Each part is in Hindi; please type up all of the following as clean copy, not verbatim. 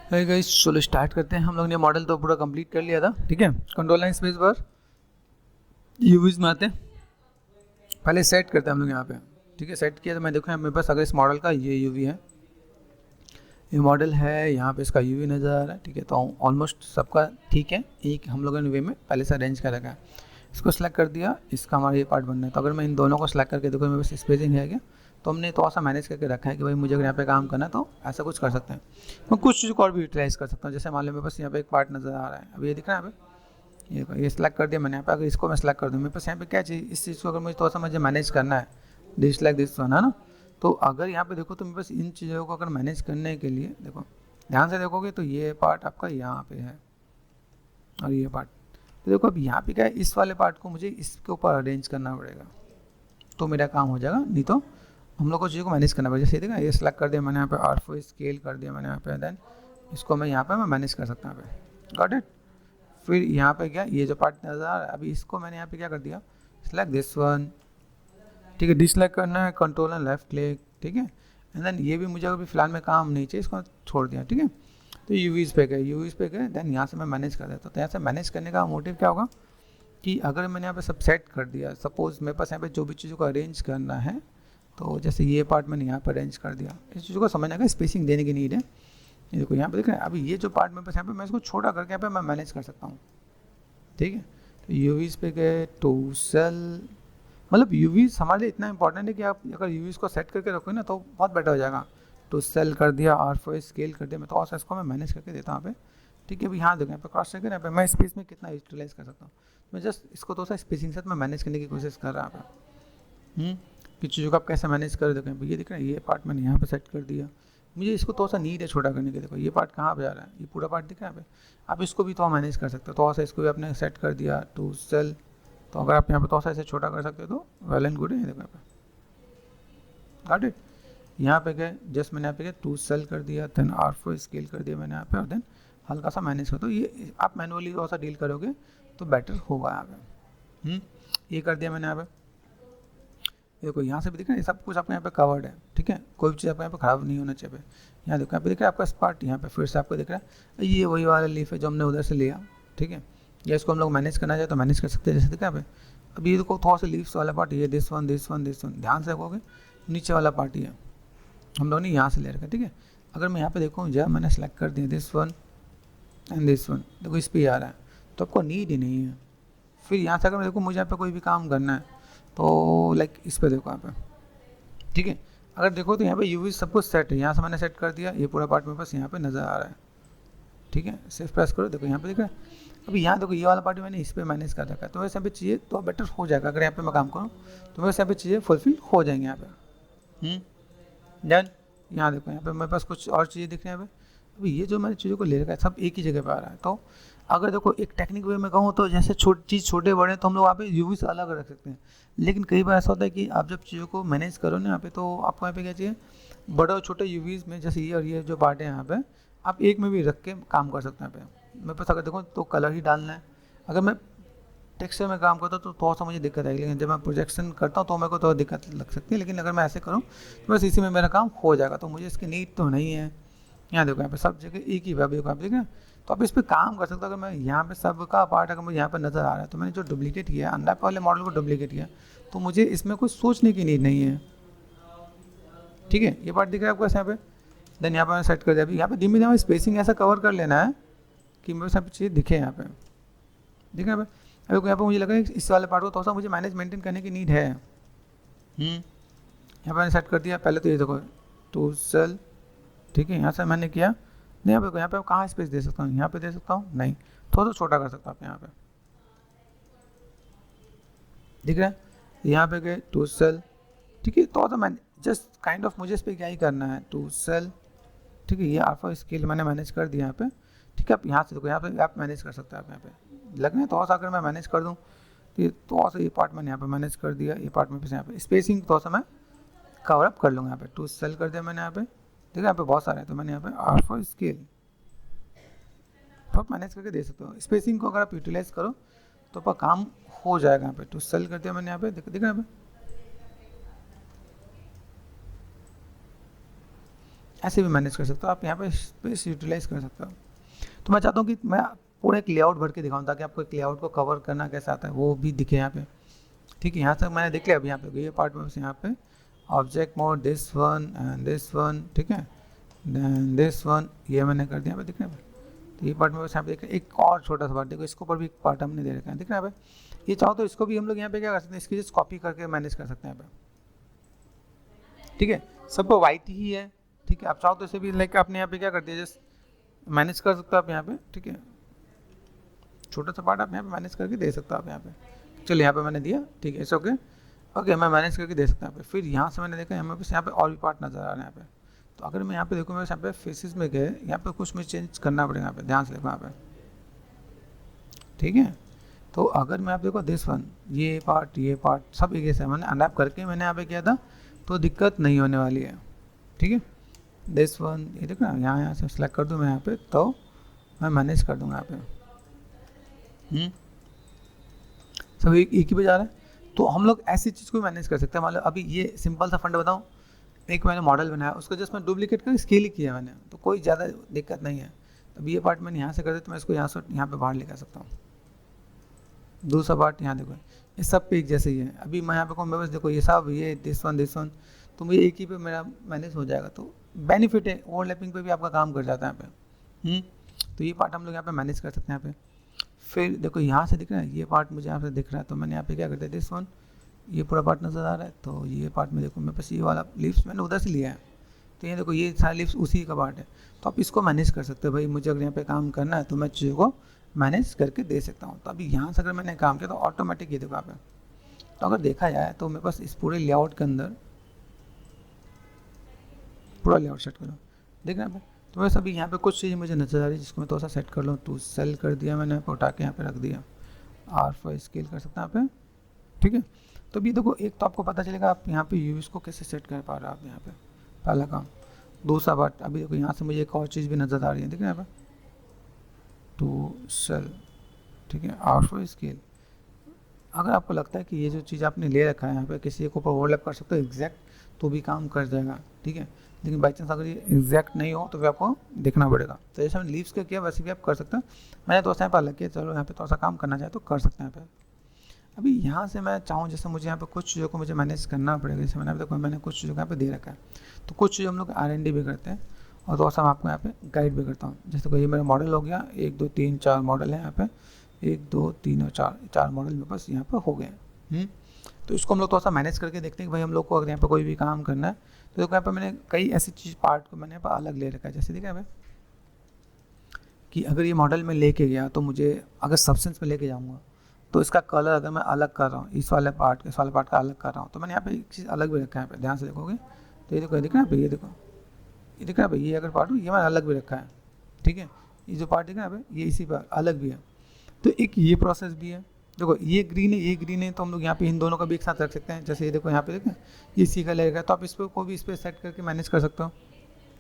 है गाइस, चलो स्टार्ट करते हैं। हम लोग ने मॉडल तो पूरा कंप्लीट कर लिया था, ठीक है। कंट्रोल लाइन स्पेस बार यूवीज में आते हैं, पहले सेट करते हैं हम लोग यहाँ पे, ठीक है। सेट किया तो मैं देखूँ मेरे पास अगर इस मॉडल का ये यूवी है, ये मॉडल है, यहाँ पे इसका यूवी नज़र आ रहा है, ठीक है। तो ऑलमोस्ट सबका ठीक है, एक हम लोगों ने वे में पहले से अरेंज कर रखा है। इसको सेलेक्ट कर दिया, इसका हमारा ये पार्ट बनना है। तो अगर मैं इन दोनों को सेलेक्ट करके देखो मेरे पास स्पेसिंग है क्या, तो हमने थोड़ा सा मैनेज करके रखा है कि भाई मुझे अगर यहाँ पे काम करना है तो ऐसा कुछ कर सकते हैं। मैं कुछ चीज़ को और भी यूटिलाइज़ कर सकता हूँ। जैसे मान लो मेरे पास यहाँ पे एक पार्ट नज़र आ रहा है, अभी ये दिख रहा है यहाँ पे, ये सेलेक्ट कर दिया मैंने यहाँ पे। अगर इसको मैं सेलेक्ट कर दूँ, मेरे पास यहाँ पे क्या चाहिए, इस चीज़ को अगर मुझे थोड़ा सा मुझे मैनेज करना है, दिस लाइक दिस वन, है ना। तो अगर यहाँ पे देखो तो मेरे पास इन चीज़ों को अगर मैनेज करने के लिए, देखो ध्यान से देखोगे तो ये पार्ट आपका यहाँ पे है और ये पार्ट, तो देखो अब यहाँ पे क्या है, इस वाले पार्ट को मुझे इसके ऊपर अरेंज करना पड़ेगा तो मेरा काम हो जाएगा। नहीं तो हम लोग को चीज़ों को मैनेज करना पड़ेगा। जैसे देखा, ये सेलेक्ट कर दिया मैंने यहाँ पे, R4 स्केल कर दिया मैंने यहाँ पे, देन इसको मैं यहाँ पे मैं मैनेज कर सकता हूँ यहाँ पे, गॉट इट। फिर यहाँ पे क्या, ये जो पार्ट नज़र आ रहा है, अभी इसको मैंने यहाँ पे क्या कर दिया, सेलेक्ट दिस वन, ठीक है। डिसलाइक करना है, कंट्रोल एंड लेफ्ट क्लिक, ठीक है। एंड देन ये भी मुझे अभी फिलहाल में काम नहीं चाहिए, इसको छोड़ दिया, ठीक है। तो यूवीज़ पे गए, देन यहाँ से मैं मैनेज कर देता हूँ। तो यहाँ से मैनेज करने का मोटिव क्या होगा कि अगर मैंने यहाँ पे सब सेट कर दिया, सपोज मेरे पास यहाँ पे जो भी चीज़ों को अरेंज करना है, तो जैसे ये पार्ट मैंने यहाँ पर अरेंज कर दिया, इस चीज़ों को समझने का स्पेसिंग देने की नीड है। ये देखो यहाँ पे देख रहे हैं, अभी ये जो पार्ट मेरे पास यहाँ पे, मैं इसको छोटा करके यहाँ पे मैं मैनेज कर सकता हूँ, ठीक है। तो यूवीज़ पे गए, टू सेल, मतलब यूवीज़ हमारे लिए इतना इंपॉर्टेंट है कि आप अगर यूवीज़ को सेट करके रखोगे ना तो बहुत बेटर हो जाएगा। टू सेल कर दिया, R4 स्केल कर दिया, मैं तो इसको मैं मैनेज करके देता हूँ यहाँ पे, ठीक है। अभी यहाँ देखो यहाँ पे क्रॉस चेक यहाँ पे मैं स्पेस में कितना यूटिलाइज कर सकता हूँ। मैं जस्ट इसको तो सा स्पेसिंग साथ मैं मैनेज करने की कोशिश कर रहा हूँ कि चीज़ों को आप कैसे मैनेज कर देखो। ये दिख रहा है, ये पार्ट मैंने यहाँ पे सेट कर दिया, मुझे इसको थोड़ा सा नीड है छोटा करने के। देखो ये पार्ट कहाँ पे जा रहा है, ये पूरा पार्ट दिख रहा है यहाँ पे, आप इसको भी थोड़ा मैनेज कर सकते हो। थोड़ा सा इसको भी आपने सेट कर दिया, टू सेल, तो अगर आप यहाँ पे थोड़ा सा ऐसे छोटा कर सकते हो तो वेल एंड गुड है। देखो यहाँ पे, गॉट इट। यहाँ पे गए, जस्ट मैंने यहाँ पे टू सेल कर दिया, देन R4 स्केल कर दिया मैंने यहाँ पे, और देन हल्का सा मैनेज कर दो। ये आप मैनुअली थोड़ा सा डील करोगे तो बेटर होगा यहाँ पे। ये कर दिया मैंने यहाँ पे, देखो यहाँ से भी दिख रहा है, सब कुछ आपको यहाँ पे कवर्ड है, ठीक है। कोई भी चीज़ आपको यहाँ पे खराब नहीं होना चाहिए। यहाँ देखो यहाँ पे दिख रहा है आपका स्पार्ट, यहाँ पे फिर से आपको दिख रहा है ये वही वाला लीफ है जो हमने उधर से लिया, ठीक है। या इसको हम लोग मैनेज करना चाहे तो मैनेज कर सकते हैं, जैसे दिखा यहाँ पे। अब ये देखो थोड़ा सा लीव्स वाला पार्ट, ये this one this one this one, ध्यान से देखोगे नीचे वाला पार्ट ही है, हम लोग ने यहाँ से ले रखा है, ठीक है। अगर मैं यहाँ पे देखूँ, जब मैंने सेलेक्ट कर दिया this one and this one, देखो इस पर आ रहा है तो आपको नीड ही नहीं है। फिर यहाँ से अगर मैं देखूँ मुझे यहाँ पे कोई भी काम करना है तो लाइक इस पर देखो यहाँ पे, ठीक है। अगर देखो तो यहाँ पे यूवी सब कुछ सेट है, यहाँ से मैंने सेट कर दिया, ये पूरा पार्ट मेरे पास यहाँ पे नज़र आ रहा है, ठीक है। सिर्फ प्रेस करो, देखो यहाँ पे दिख रहा है। अभी यहाँ देखो ये वाला पार्ट मैंने इस पर मैनेज कर रखा है, तो वैसे यहाँ पे चीज़ें तो बेटर हो जाएगा। अगर यहाँ पे मैं काम करूँ तो वैसे यहाँ पे चीज़ें फुलफिल हो जाएंगी यहाँ पे। डन। यहाँ देखो यहाँ पे मेरे पास कुछ और चीज़ें दिख रही हैं यहाँ पे। अभी ये जो मैंने चीज़ों को ले रखा है सब एक ही जगह पे आ रहा है। तो अगर देखो एक टेक्निक वे में कहूँ तो जैसे चीज़ छोटे बड़े तो हम लोग वहाँ पे यूवी से अलग रख सकते हैं, लेकिन कई बार ऐसा होता है कि आप जब चीज़ों को मैनेज करो ना यहाँ पे, तो आपको यहाँ पे क्या चाहिए, बड़े और छोटे यूवीज़ में, जैसे ये और ये जो पार्ट है यहाँ पे, आप एक में भी रख के काम कर सकते हैं यहाँ पे। मेरे पास अगर देखो तो कलर ही डालना है, अगर मैं टेक्सचर में काम करता हूँ तो थोड़ा सा मुझे दिक्कत आएगी, लेकिन जब मैं प्रोजेक्शन करता हूँ तो मेरे को थोड़ा दिक्कत लग सकती है। लेकिन अगर मैं ऐसे करूँ तो बस इसी में मेरा काम हो जाएगा, तो मुझे इसकी नीड तो नहीं है। यहाँ देखो यहाँ पे सब जगह एक ही वैब को आप देखें, तो आप इस पर काम कर सकते हो। अगर मैं यहाँ पे सब का पार्ट अगर मुझे यहाँ पर नज़र आ रहा है तो मैंने जो डुप्लीकेट किया, अनरैप वाले मॉडल को डुप्लीकेट किया, तो मुझे इसमें कुछ सोचने की नीड नहीं है, ठीक है। ये पार्ट दिख रहा है आपको यहाँ पे, देन यहाँ पर मैंने सेट कर दिया। अभी यहाँ पे धीमे धीमे स्पेसिंग ऐसा कवर कर लेना है कि मेरे यहाँ पे चीज़ें दिखे, यहाँ पे दिखे यहाँ पे। अभी यहाँ पे मुझे लगा इस वाले पार्ट को थोड़ा सा मुझे मैनेज मेंटेन करने की नीड है। यहाँ पर मैंने सेट कर दिया। पहले तो ये देखो टू सेल, ठीक है। यहाँ से मैंने किया, नहीं यहाँ पे कहाँ स्पेस दे सकता हूँ, यहाँ पे दे सकता हूँ, नहीं थोड़ा सा छोटा कर सकता हूँ यहाँ पे, दिख रहा है। यहाँ पे गए टू सेल, ठीक है। थोड़ा सा मैंने जस्ट काइंड ऑफ मुझे इस पर क्या ही करना है, टू सेल, ठीक है। ये R4 स्केल मैंने मैनेज कर दिया यहाँ पे, ठीक है। आप यहाँ से देखो यहाँ पे आप मैनेज कर सकते हैं। आप यहाँ पे लगना है थोड़ा सा अगर मैं मैनेज कर दूँ तो ये थोड़ा सा ये पार्ट मैंने यहाँ पे मैनेज कर दिया, ये पार्ट में यहाँ पे स्पेसिंग थोड़ा सा मैं कवर अप कर लूँगा। यहाँ पे टू सेल कर दिया मैंने यहाँ पे, ठीक है। यहाँ पे बहुत सारे हैं तो मैंने यहाँ पे R4 स्केल तो आप मैनेज करके दे सकते हो। स्पेसिंग को अगर आप यूटिलाइज करो तो आपका काम हो जाएगा। यहाँ पे टू सेल कर दिया मैंने यहाँ पे, दिख रहा है यहाँ पे। ऐसे भी मैनेज कर सकते हो आप, यहाँ पे स्पेस यूटिलाइज कर सकते हो। तो मैं चाहता हूँ कि मैं पूरा एक लेआउट भर के दिखाऊँ ताकि आपको एक लेआउट को कवर करना कैसे आता है वो भी दिखे यहाँ पे, ठीक है। यहाँ तक मैंने देख लिया। अभी यहाँ पे ये पार्ट में बस यहाँ पे object mode this one and this one, ठीक है, देन दिस वन, ये मैंने कर दिया यहाँ पे, दिख रहा है। तो ये पार्ट में बस यहाँ पे देखिए एक और छोटा सा पार्ट, देखो इसके ऊपर भी एक पार्ट हमने दे रखा है, दिख रहा है यहाँ पे। ये चाहो तो इसको भी हम लोग यहाँ पे क्या कर सकते हैं, इसकी जस्ट कॉपी करके मैनेज कर सकते हैं यहाँ पे, ठीक है। सब वाइट ही है, ठीक है। आप चाहो तो इसे भी लाइक आपने यहाँ पे क्या कर दिया, जस्ट मैनेज कर सकते हो आप यहाँ पे, ठीक है। छोटा सा पार्ट आप यहाँ पे मैनेज करके दे सकते हो आप यहाँ पे। चलिए यहाँ पे मैंने दिया, ठीक है, इट्स ओके, ओके, मैं मैनेज करके दे सकता हूँ यहाँ पे। फिर यहाँ से मैंने देखा यहाँ पे और भी पार्ट नजर आ रहे हैं यहाँ पे। तो अगर मैं यहाँ पे देखूँ, मैं यहाँ पे फेसेस में गए, यहाँ पे कुछ मुझे चेंज करना पड़ेगा यहाँ पे, ध्यान से देखो यहाँ पे, ठीक है। तो अगर मैं आप देखो दिस वन, ये पार्ट सब एक जैसा मैंने अनरैप करके मैंने यहाँ पे किया था, तो दिक्कत नहीं होने वाली है, ठीक है। दिस वन, ये देखो ना, यहाँ से सेलेक्ट कर दूँ मैं यहाँ पे, तो मैं मैनेज कर दूँगा यहाँ पे। सब एक ही पे जा रहा है। तो हम लोग ऐसी चीज़ को मैनेज कर सकते हैं। मान लो अभी ये सिंपल सा फंड बताऊँ, एक मैंने मॉडल बनाया, उसको जस्ट मैं डुप्लीकेट कर स्केल ही किया मैंने, तो कोई ज़्यादा दिक्कत नहीं है। तब ये पार्ट मैंने यहाँ से कर दिया, तो मैं इसको यहाँ से यहाँ पे बाहर लेकर सकता हूँ। दूसरा पार्ट यहाँ देखो, ये सब पे एक जैसे ही है। अभी मैं यहाँ पे कहूँ, मैं बस देखो ये सब, ये दिस वन, तो मुझे एक ही पे मेरा मैनेज हो जाएगा। तो बेनिफिट है, ओवरलैपिंग पे भी आपका काम कर जाता है यहाँ पे। तो ये पार्ट हम लोग यहाँ पे मैनेज कर सकते हैं यहाँ पे। फिर देखो यहाँ से दिख रहा है, ये पार्ट मुझे यहाँ से दिख रहा है, तो मैंने यहाँ पे क्या कर दिया, दिस वन, ये पूरा पार्ट नज़र आ रहा है। तो ये पार्ट में देखो, मेरे पास ये वाला लिप्स मैंने उधर से लिया है, तो ये देखो ये सारे लिप्स उसी का पार्ट है। तो आप इसको मैनेज कर सकते हो, भाई मुझे अगर यहाँ पे काम करना है तो मैं चीज़ों को मैनेज करके दे सकता हूँ। तो अभी यहाँ से अगर मैंने काम किया तो ऑटोमेटिक ये देखो यहाँ पे, तो अगर देखा जाए तो मेरे पास इस पूरे लेआउट के अंदर पूरा लेआउट सेट करो, देख रहे हैं। तो बस अभी यहाँ पे कुछ चीज़ें मुझे नजर आ रही है जिसको मैं थोड़ा सा सेट कर लूँ। टू सेल कर दिया मैंने, उठा के यहाँ पे रख दिया, R5 स्केल कर सकते हैं यहाँ पे, ठीक है। तो अभी देखो, एक तो आपको पता चलेगा आप यहाँ पे यूज को कैसे सेट कर पा रहे हो आप यहाँ पे, पहला काम। दूसरा बात, अभी देखो यहाँ से मुझे एक और चीज़ भी नजर आ रही है, ठीक है, यहाँ पे टू सेल, ठीक है, R5 स्केल। अगर आपको लगता है कि ये जो चीज़ आपने ले रखा है यहाँ पे किसी के ऊपर ओवरलैप कर सकते हो एग्जैक्ट, तो भी काम कर जाएगा, ठीक है। लेकिन बाई चांस अगर ये एग्जैक्ट नहीं हो तो फिर आपको देखना पड़ेगा। तो जैसे हमने लीव्स का किया वैसे भी आप कर सकते हैं। मैंने तो यहाँ पर अलग किया, चलो यहाँ पे थोड़ा सा काम करना चाहे तो कर सकते हैं यहाँ पे। अभी यहाँ से मैं चाहूँ, जैसे मुझे यहाँ पे कुछ चीज़ों को मुझे मैनेज करना पड़ेगा, जैसे मैंने देखो मैंने कुछ चीज़ों को यहाँ पे दे रखा है, तो कुछ चीज़ हम लोग R&D भी करते हैं और थोड़ा सा मैं आपको यहाँ पे गाइड भी करता हूँ। जैसे कोई ये मेरा मॉडल हो गया, 1 2 3 4 मॉडल है यहाँ पे, 1 2 3 और 4 मॉडल मेरे पास यहाँ पर हो गए। तो इसको हम लोग थोड़ा सा मैनेज करके देखते हैं कि भाई हम लोग को अगर यहाँ पर कोई भी काम करना है, तो देखो यहाँ पर मैंने कई ऐसी चीज़ पार्ट को मैंने यहाँ पर अलग ले रखा है। जैसे देखा है कि अगर ये मॉडल में लेके गया तो मुझे अगर सब्सटेंस में लेके जाऊँगा तो इसका कलर अगर मैं अलग कर रहा हूँ, इस वाले पार्ट का अलग कर रहा हूँ, तो मैंने यहाँ पे एक चीज़ अलग भी रखा है। यहाँ पे ध्यान से देखोगे तो ये देखो, ये दिख रहा है भाई, ये देखो, ये दिख रहा है भाई, ये अगर पार्ट हो ये मैंने अलग भी रखा है, ठीक है। ये जो पार्ट दिख रहा है भाई, ये इसी पर अलग भी है। तो एक ये प्रोसेस भी है। देखो ये ग्रीन है, ये ग्रीन है, तो हम लोग यहाँ पे इन दोनों का भी एक साथ रख सकते हैं। जैसे ये देखो यहाँ पे देखें, ये इसी का लगेगा, तो आप इस पर कोई भी इस पर सेट करके मैनेज कर सकते हो,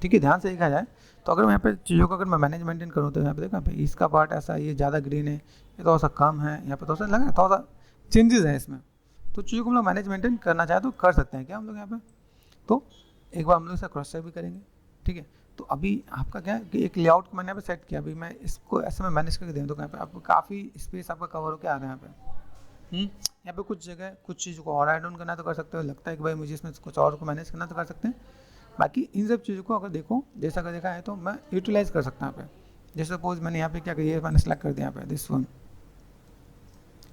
ठीक है। ध्यान से देखा जाए तो अगर मैं यहाँ पे चीज़ों को अगर मैं मैनेज मेंटेन करूँ तो यहाँ पे देखा भाई इसका पार्ट ऐसा, ये ज़्यादा ग्रीन है, ये थोड़ा सा कम है, यहाँ पे थोड़ा सा लगा, थोड़ा सा चेंजेस है इसमें। तो चीज़ों को हम लोग मैनेज मेंटेन करना चाहे तो कर सकते हैं क्या हम लोग यहाँ पे। तो एक बार हम लोग इसे क्रॉस चेक भी करेंगे, ठीक है। तो अभी आपका क्या है कि एक लेआउट को मैंने यहाँ पे सेट किया, अभी मैं इसको ऐसे में मैनेज करके दूँ तो यहाँ पे आपको काफ़ी स्पेस आपका कवर होकर आ रहा है यहाँ पे। यहाँ पे कुछ जगह कुछ चीज़ों को और ऐड ऑन करना तो कर सकते हो, लगता है कि भाई मुझे इसमें कुछ और को मैनेज करना तो कर सकते हैं। बाकी इन सब चीज़ों को अगर देखो, जैसा अगर देखा है तो मैं यूटिलाइज़ कर सकता हूँ यहाँ पे। जैसे सपोज मैंने यहाँ पे क्या किया, मैंने सेलेक्ट कर दिया यहाँ पे दिस वन,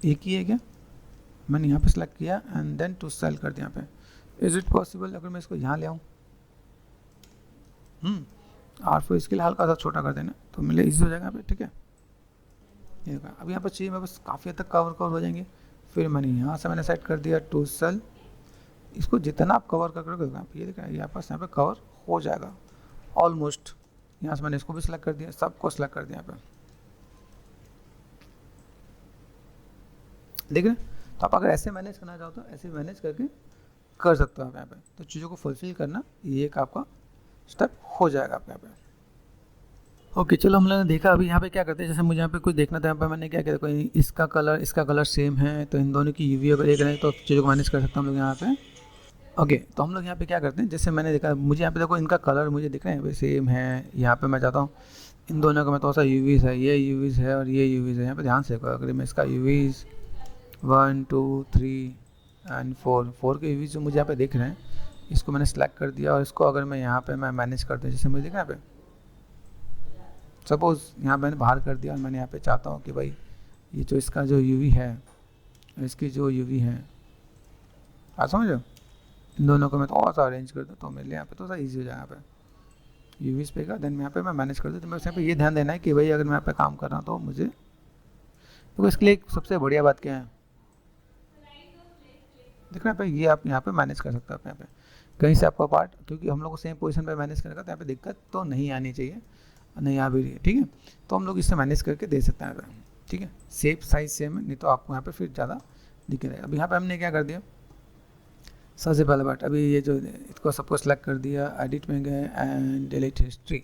एक ही है क्या, मैंने यहाँ पे सेलेक्ट किया एंड देन टू सेल कर दिया यहाँ पे। इज़ इट पॉसिबल अगर मैं इसको यहाँ ले आऊँ, R4 इसके लिए हल्का सा छोटा कर देना तो मिले इजी हो जाएगा यहाँ पे, ठीक है। ये अब यहाँ पर चाहिए मैं बस काफ़ी हद तक कवर हो जाएंगे। फिर मैंने यहाँ से मैंने सेट कर दिया टू सेल, इसको जितना आप कवर कर करोगे यहाँ पे, ये देखा यहाँ पास यहाँ पे कवर हो जाएगा ऑलमोस्ट। यहाँ से मैंने इसको भी सिलेक्ट कर दिया, सबको सिलेक्ट कर दिया यहाँ पे, देख रहे हैं। तो आप अगर ऐसे मैनेज करना चाहो तो ऐसे मैनेज करके कर सकते हो आप यहाँ पे। तो चीज़ों को फुलफिल करना ये एक आपका स्टेप हो जाएगा आप यहाँ पे। ओके चलो हम लोगों ने देखा। अभी यहाँ पे क्या करते हैं, जैसे मुझे यहाँ पे कुछ देखना था, यहाँ पे मैंने क्या किया, कोई इसका कलर सेम है तो इन दोनों की यूवी अगर एक रहे तो चीज़ों को मैनेज कर सकते हैं हम लोग यहाँ पे। ओके तो हम लोग यहाँ पे क्या करते हैं, जैसे मैंने देखा मुझे यहाँ पे देखो इनका कलर मुझे दिख रहे हैं सेम है। यहाँ पे मैं चाहता हूँ इन दोनों का मैं थोड़ा सा यूवीज़ है, ये यूवीज़ है और ये यूवीज़ है। यहाँ पे ध्यान से देखो, अगर मैं इसका यूवीज़ 1 2 3 एंड 4 के यूवीज़ जो मुझे यहाँ पे दिख रहे हैं, इसको मैंने सेलेक्ट कर दिया और इसको अगर मैं यहाँ पे मैं मैनेज करता हूँ, जैसे मुझे दिख रहा है यहाँ पे सपोज़ यहाँ मैंने बाहर कर दिया और मैंने यहाँ पे चाहता हूँ कि भाई ये जो इसका जो यूवी है, इसकी जो यूवी है, आप समझो, इन दोनों को मैं थोड़ा सा अरेंज कर दूँ तो मेरे लिए यहाँ पे थोड़ा सा ईजी हो जाए। यहाँ पे यूवीज़ पे का देन यहाँ पे मैं मैनेज कर दूँ। तो मैं यहाँ पे ये ध्यान देना है कि भाई अगर मैं यहाँ पे काम कर रहा हूँ तो मुझे तो इसके लिए एक सबसे बढ़िया बात क्या है, देख रहे हैं पे ये आप यहाँ पे मैनेज कर सकते हो। आप यहाँ पे कहीं से आपका पार्ट, क्योंकि हम लोग को सेम पोजीशन पे मैनेज करेगा तो यहाँ पे दिक्कत तो नहीं आनी चाहिए, नहीं आ भी रही है, ठीक है। तो हम लोग इससे मैनेज करके दे सकते हैं, ठीक है। शेप साइज सेम है, नहीं तो आपको यहाँ पे फिर ज़्यादा दिक्कत है। अभी यहाँ पे हमने क्या कर दिया, सबसे पहले बात अभी ये जो इसको सबको सेलेक्ट कर दिया, एडिट में गए एंड डिलीट हिस्ट्री,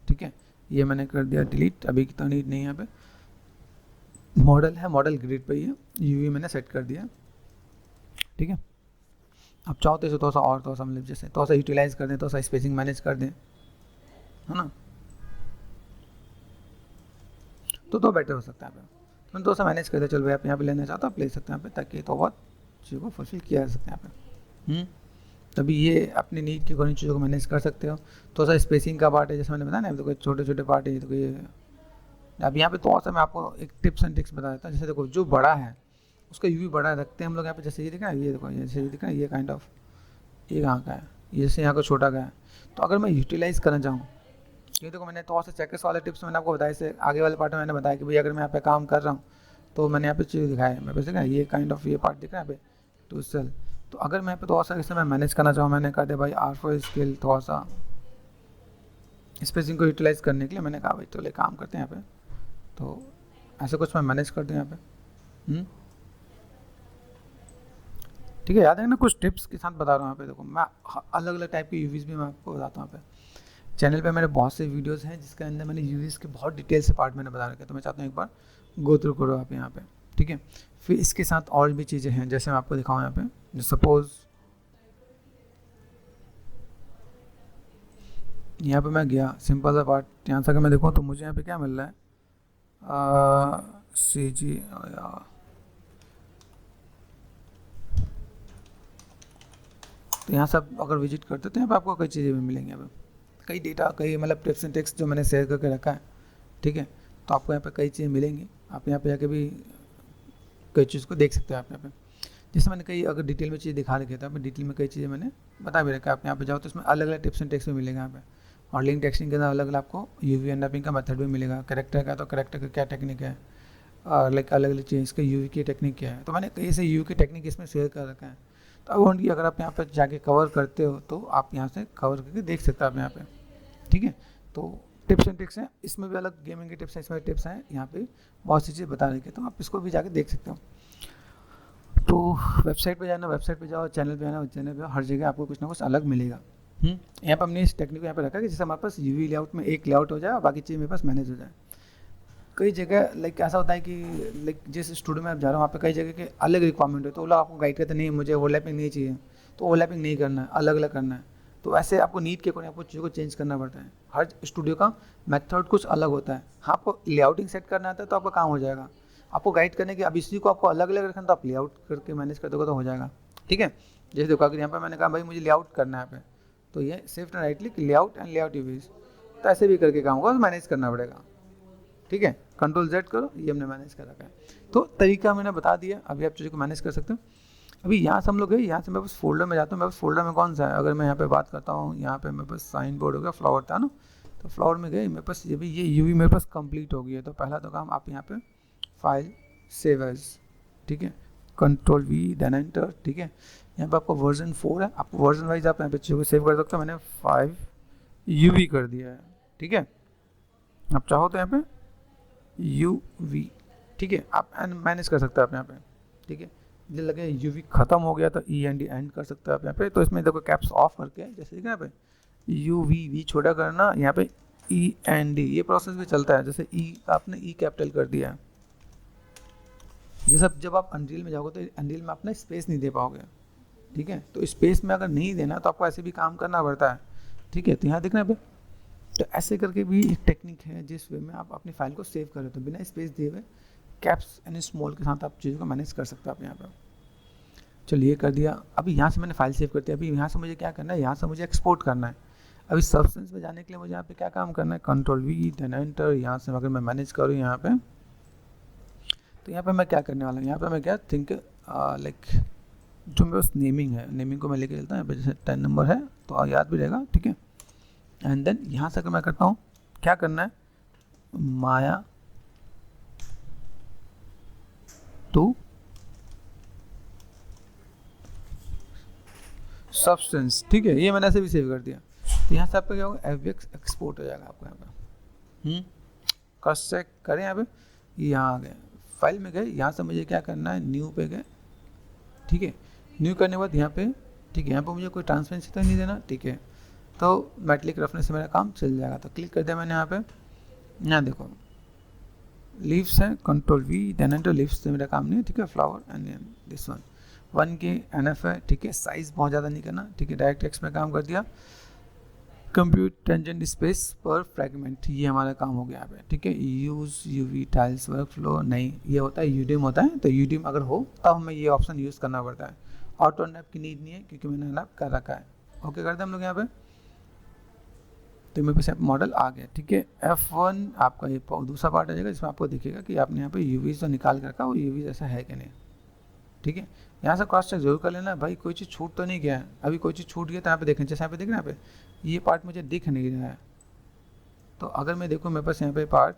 ठीक है, ये मैंने कर दिया डिलीट। अभी की तो नीड नहीं है, यहाँ पे मॉडल है, मॉडल ग्रिड पे ही है, यूवी मैंने सेट कर दिया, ठीक है। आप चाहो तो इसे थोड़ा सा और थोड़ा सा मतलब जैसे थोड़ा सा यूटिलाइज कर दें, थोड़ा सा स्पेसिंग मैनेज कर दें, है ना, तो बेटर हो सकता है। तो थोड़ा सा मैनेज कर दे, चल भाई आप यहाँ पे लेना चाहते हो आप ले सकते हैं यहाँ पे, ताकि तो बहुत चीज़ों को फुलफिल किया जा सकता है यहाँ पे। तभी ये अपनी नीड के अकॉर्डिंग चीज़ों को मैनेज कर सकते हो। थोड़ा सा स्पेसिंग का पार्ट है, जैसे मैंने बताया ना, तो कोई छोटे छोटे पार्ट है, तो ये अब यहाँ पे थोड़ा सा मैं आपको एक टिप्स एंड ट्रिक्स बता देता हूँ। जैसे देखो जो बड़ा है उसका यूवी बड़ा रखते हैं हम लोग यहाँ पे, जैसे ये दिखा है, ये देखो जैसे ये दिखा है, ये काइंड ऑफ ये कहाँ का है, ये जैसे यहाँ का छोटा का है। तो अगर मैं यूटिलाइज़ करना चाहूँ, ये देखो मैंने थोड़ा सा चेकर्स वाले टिप्स मैंने आपको बताया, इससे आगे वाले पार्ट में मैंने बताया कि भाई अगर मैं यहाँ पे काम कर रहा हूँ तो मैंने यहाँ पे चीज़ दिखाया है, मैं पे देखा ये काइंड ऑफ ये पार्ट दिख रहा है यहाँ पे टू सेल। तो अगर मैं यहाँ पे थोड़ा सा इससे मैं मैनेज करना चाहूँ, मैंने कहा भाई R4 स्केल थोड़ा सा स्पेसिंग को यूटिलाइज़ करने के लिए मैंने कहा भाई चलो काम करते हैं यहाँ पे, तो ऐसे कुछ मैं मैनेज कर दूँ यहाँ पे। ठीक है, याद है ना, कुछ टिप्स के साथ बता रहा हूँ यहाँ पे। देखो मैं अलग अलग टाइप के यूवीज़ भी मैं आपको बताता हूँ यहाँ पे। चैनल पे मेरे बहुत से वीडियोस हैं जिसके अंदर मैंने यूवीज़ के बहुत डिटेल से पार्ट मैंने बता रखे, तो मैं चाहता हूँ एक बार गो थ्रू करो आप यहाँ पे, ठीक है। फिर इसके साथ और भी चीज़ें हैं, जैसे मैं आपको दिखाऊँ यहाँ पे, जो सपोज़ यहाँ पे मैं गया सिंपल सा पार्ट, यहाँ से अगर मैं देखूँ तो मुझे यहाँ पे क्या मिल रहा है, CG तो यहाँ सब अगर विजिट करते तो यहाँ पे आपको कई चीज़ें भी मिलेंगी, यहाँ पे कई डेटा, कई मतलब टिप्स एंड ट्रिक्स जो मैंने शेयर करके रखा है, ठीक है। तो आपको यहाँ पे कई चीज़ें मिलेंगी, आप यहाँ पे जाके भी कई चीज़ को देख सकते हैं आप यहाँ पे। जैसे मैंने कई अगर डिटेल में चीज़ दिखा रखी है, तो डिटेल में कई चीज़ें मैंने बता भी रखा है। आप यहाँ पे जाओ तो इसमें अलग अलग टिप्स एंड ट्रिक्स भी मिलेगा यहाँ पे, और लिंक टेक्सटिंग के अंदर अलग अलग आपको यूवी अनरैपिंग का मेथड भी मिलेगा। कैरेक्टर का तो कैरेक्टर का क्या टेक्निक है, लाइक अलग अलग चीज़, इसका यूवी की टेक्निक क्या है, तो मैंने कई से यूवी की टेक्निक इसमें शेयर कर रखा है। तो अब उनकी अगर आप यहाँ पर जाके कवर करते हो तो आप यहाँ से कवर करके देख सकते हो आप यहाँ पे, ठीक है। तो टिप्स एंड ट्रिक्स हैं, इसमें भी अलग गेमिंग के टिप्स हैं, इसमें टिप्स हैं, यहाँ पे बहुत सी चीज़ बता रही है, तो आप इसको भी जाके देख सकते हो। तो वेबसाइट पे जाना, वेबसाइट पे जाओ, चैनल पे आना, चैनल पे हर जगह आपको कुछ ना कुछ अलग मिलेगा। यहाँ पर हमने इस टेक्निक को यहाँ पे रखा कि जैसे हमारे पास यूवी लेआउट में एक लेआउट हो जाए और बाकी चीज़ मेरे पास मैनेज हो जाए। कई जगह लाइक ऐसा होता है कि लाइक जिस स्टूडियो में आप जा रहे हो वहाँ पे कई जगह के अलग रिक्वायरमेंट है, तो वो लोग आपको गाइड करते नहीं, मुझे ओवरलैपिंग नहीं चाहिए, तो ओवरलैपिंग नहीं करना है, अलग अलग करना है। तो ऐसे आपको नीड के अकॉर्डिंग आपको चीज़ों को चेंज करना पड़ता है। हर स्टूडियो का मेथड कुछ अलग होता है। हाँ, आपको लेआउटिंग सेट करना आता है तो आपका काम हो जाएगा। आपको गाइड करने की अब इसी को आपको अलग अलग रखना, तो आप लेआउट करके मैनेज कर दोगे तो हो जाएगा, ठीक है। जैसे देखो अगर यहाँ पर मैंने कहा भाई मुझे लेआउट करना है यहाँ पे, तो ये shift and right click layout and layout UVs, तो ऐसे भी करके काम होगा, मैनेज करना पड़ेगा, ठीक है। कंट्रोल Z करो, ये हमने मैनेज कर रखा है। तो तरीका मैंने बता दिया, अभी आप चीज़ों को मैनेज कर सकते हो। अभी यहाँ से हम लोग गए, यहाँ से मैं बस फोल्डर में जाता हूँ। मैं बस फोल्डर में कौन सा है, अगर मैं यहाँ पे बात करता हूँ, यहाँ पे मेरे पास साइन बोर्ड हो गया, फ्लावर था ना, तो फ्लावर में गए, मेरे पास ये भी ये यूवी मेरे पास कंप्लीट हो गई है। तो पहला तो काम आप यहाँ पे फाइल सेव एज, ठीक है, कंट्रोल V देन एंटर, ठीक है। यहाँ पे आपको वर्जन 4 है, आप वर्जन वाइज आप यहाँ पे चीज़ों को सेव कर सकते हो। मैंने 5 UV कर दिया है, ठीक है। आप चाहो तो यहाँ पे UV, ठीक है, आप मैनेज कर सकते हो आप यहाँ पे, ठीक है। जब लगे UV खत्म हो गया तो END एंड कर सकते हो आप यहाँ पे। तो इसमें देखो कैप्स ऑफ करके, जैसे यहाँ पे UV छोटा करना, यहाँ पे END, ये प्रोसेस भी चलता है। जैसे आपने E कैपिटल कर दिया है, जैसे जब आप अनरील में जाओगे तो अनरील में अपना स्पेस नहीं दे पाओगे, ठीक है। तो स्पेस में अगर नहीं देना तो आपको ऐसे भी काम करना पड़ता है, ठीक है। तो यहाँ देखना पे, तो ऐसे करके भी एक टेक्निक है जिस वे में आप अपनी फाइल को सेव करें, तो बिना स्पेस दिए हुए कैप्स एंड स्मॉल के साथ आप चीज़ों को मैनेज कर सकते हो आप यहाँ पर। चलिए ये कर दिया। अभी यहाँ से मैंने फाइल सेव कर दिया। अभी यहाँ से मुझे क्या करना है, यहाँ से मुझे एक्सपोर्ट करना है। अभी सबस्टेंस में जाने के लिए मुझे यहाँ पे क्या काम करना है, Ctrl+V देन एंटर। यहाँ से अगर मैं मैनेज करूँ यहाँ पे, तो यहाँ पे मैं क्या करने वाला हूँ, यहाँ पे मैं क्या थिंक लाइक जो मेरे पास नेमिंग है, नेमिंग को मैं लेके चलता हूँ। यहाँ पे जैसे 10 नंबर है तो याद भी रहेगा, ठीक है। एंड देन यहाँ से अगर मैं करता हूँ, क्या करना है, माया टू सब्सटेंस, ठीक है। ये मैंने ऐसे भी सेव कर दिया। तो यहाँ से आपका क्या होगा, FBX एक्सपोर्ट हो जाएगा आपको यहाँ पे। क्रॉस चेक करें, यहाँ पे यहाँ आ गए, फाइल में गए, यहाँ से मुझे क्या करना है, न्यू पे गए, ठीक है। न्यू करने के बाद यहाँ पे, ठीक है, यहाँ पे मुझे कोई ट्रांसपेरेंसी तो नहीं देना, ठीक है। तो मेटलिक रफनेस से मेरा काम चल जाएगा। तो क्लिक कर दिया मैंने यहाँ पे, यहाँ देखो लीव्स है, Ctrl+V देन एंटर। लीव्स से मेरा काम नहीं है, ठीक है। फ्लावर एंड दिस वन 1 के NF है, ठीक है। साइज़ बहुत ज़्यादा नहीं करना, ठीक है। डायरेक्ट टेक्स्ट में काम कर दिया। कंप्यूट टेंजेंट स्पेस पर फ्रैगमेंट, ये हमारा काम हो गया यहाँ पे, ठीक है। Use UV tiles work flow नहीं, ये होता है यूडिम होता है। तो यूडिम अगर हो तब हमें ये ऑप्शन यूज़ करना पड़ता है। ऑटो नैप की नीड नहीं है क्योंकि मैंने नैप कर रखा है। ओके करते हैं हम लोग यहाँ पे। तो मेरे पास मॉडल आ गया, ठीक है। F1 आपका ये दूसरा पार्ट आ जाएगा जिसमें आपको दिखेगा कि आपने यहाँ पे यूवीज तो निकाल कर रखा, वो यूवीज ऐसा है कि नहीं, ठीक है। यहाँ से क्रॉस चेक जरूर कर लेना भाई, कोई चीज़ छूट तो नहीं गया है। अभी कोई चीज़ छूट गया तो यहाँ पे देखें, जैसे यहाँ पे देख रहे हैं, यहाँ पे ये पार्ट मुझे दिख नहीं रहा है। तो अगर मैं देखूँ मेरे पास यहाँ पे पार्ट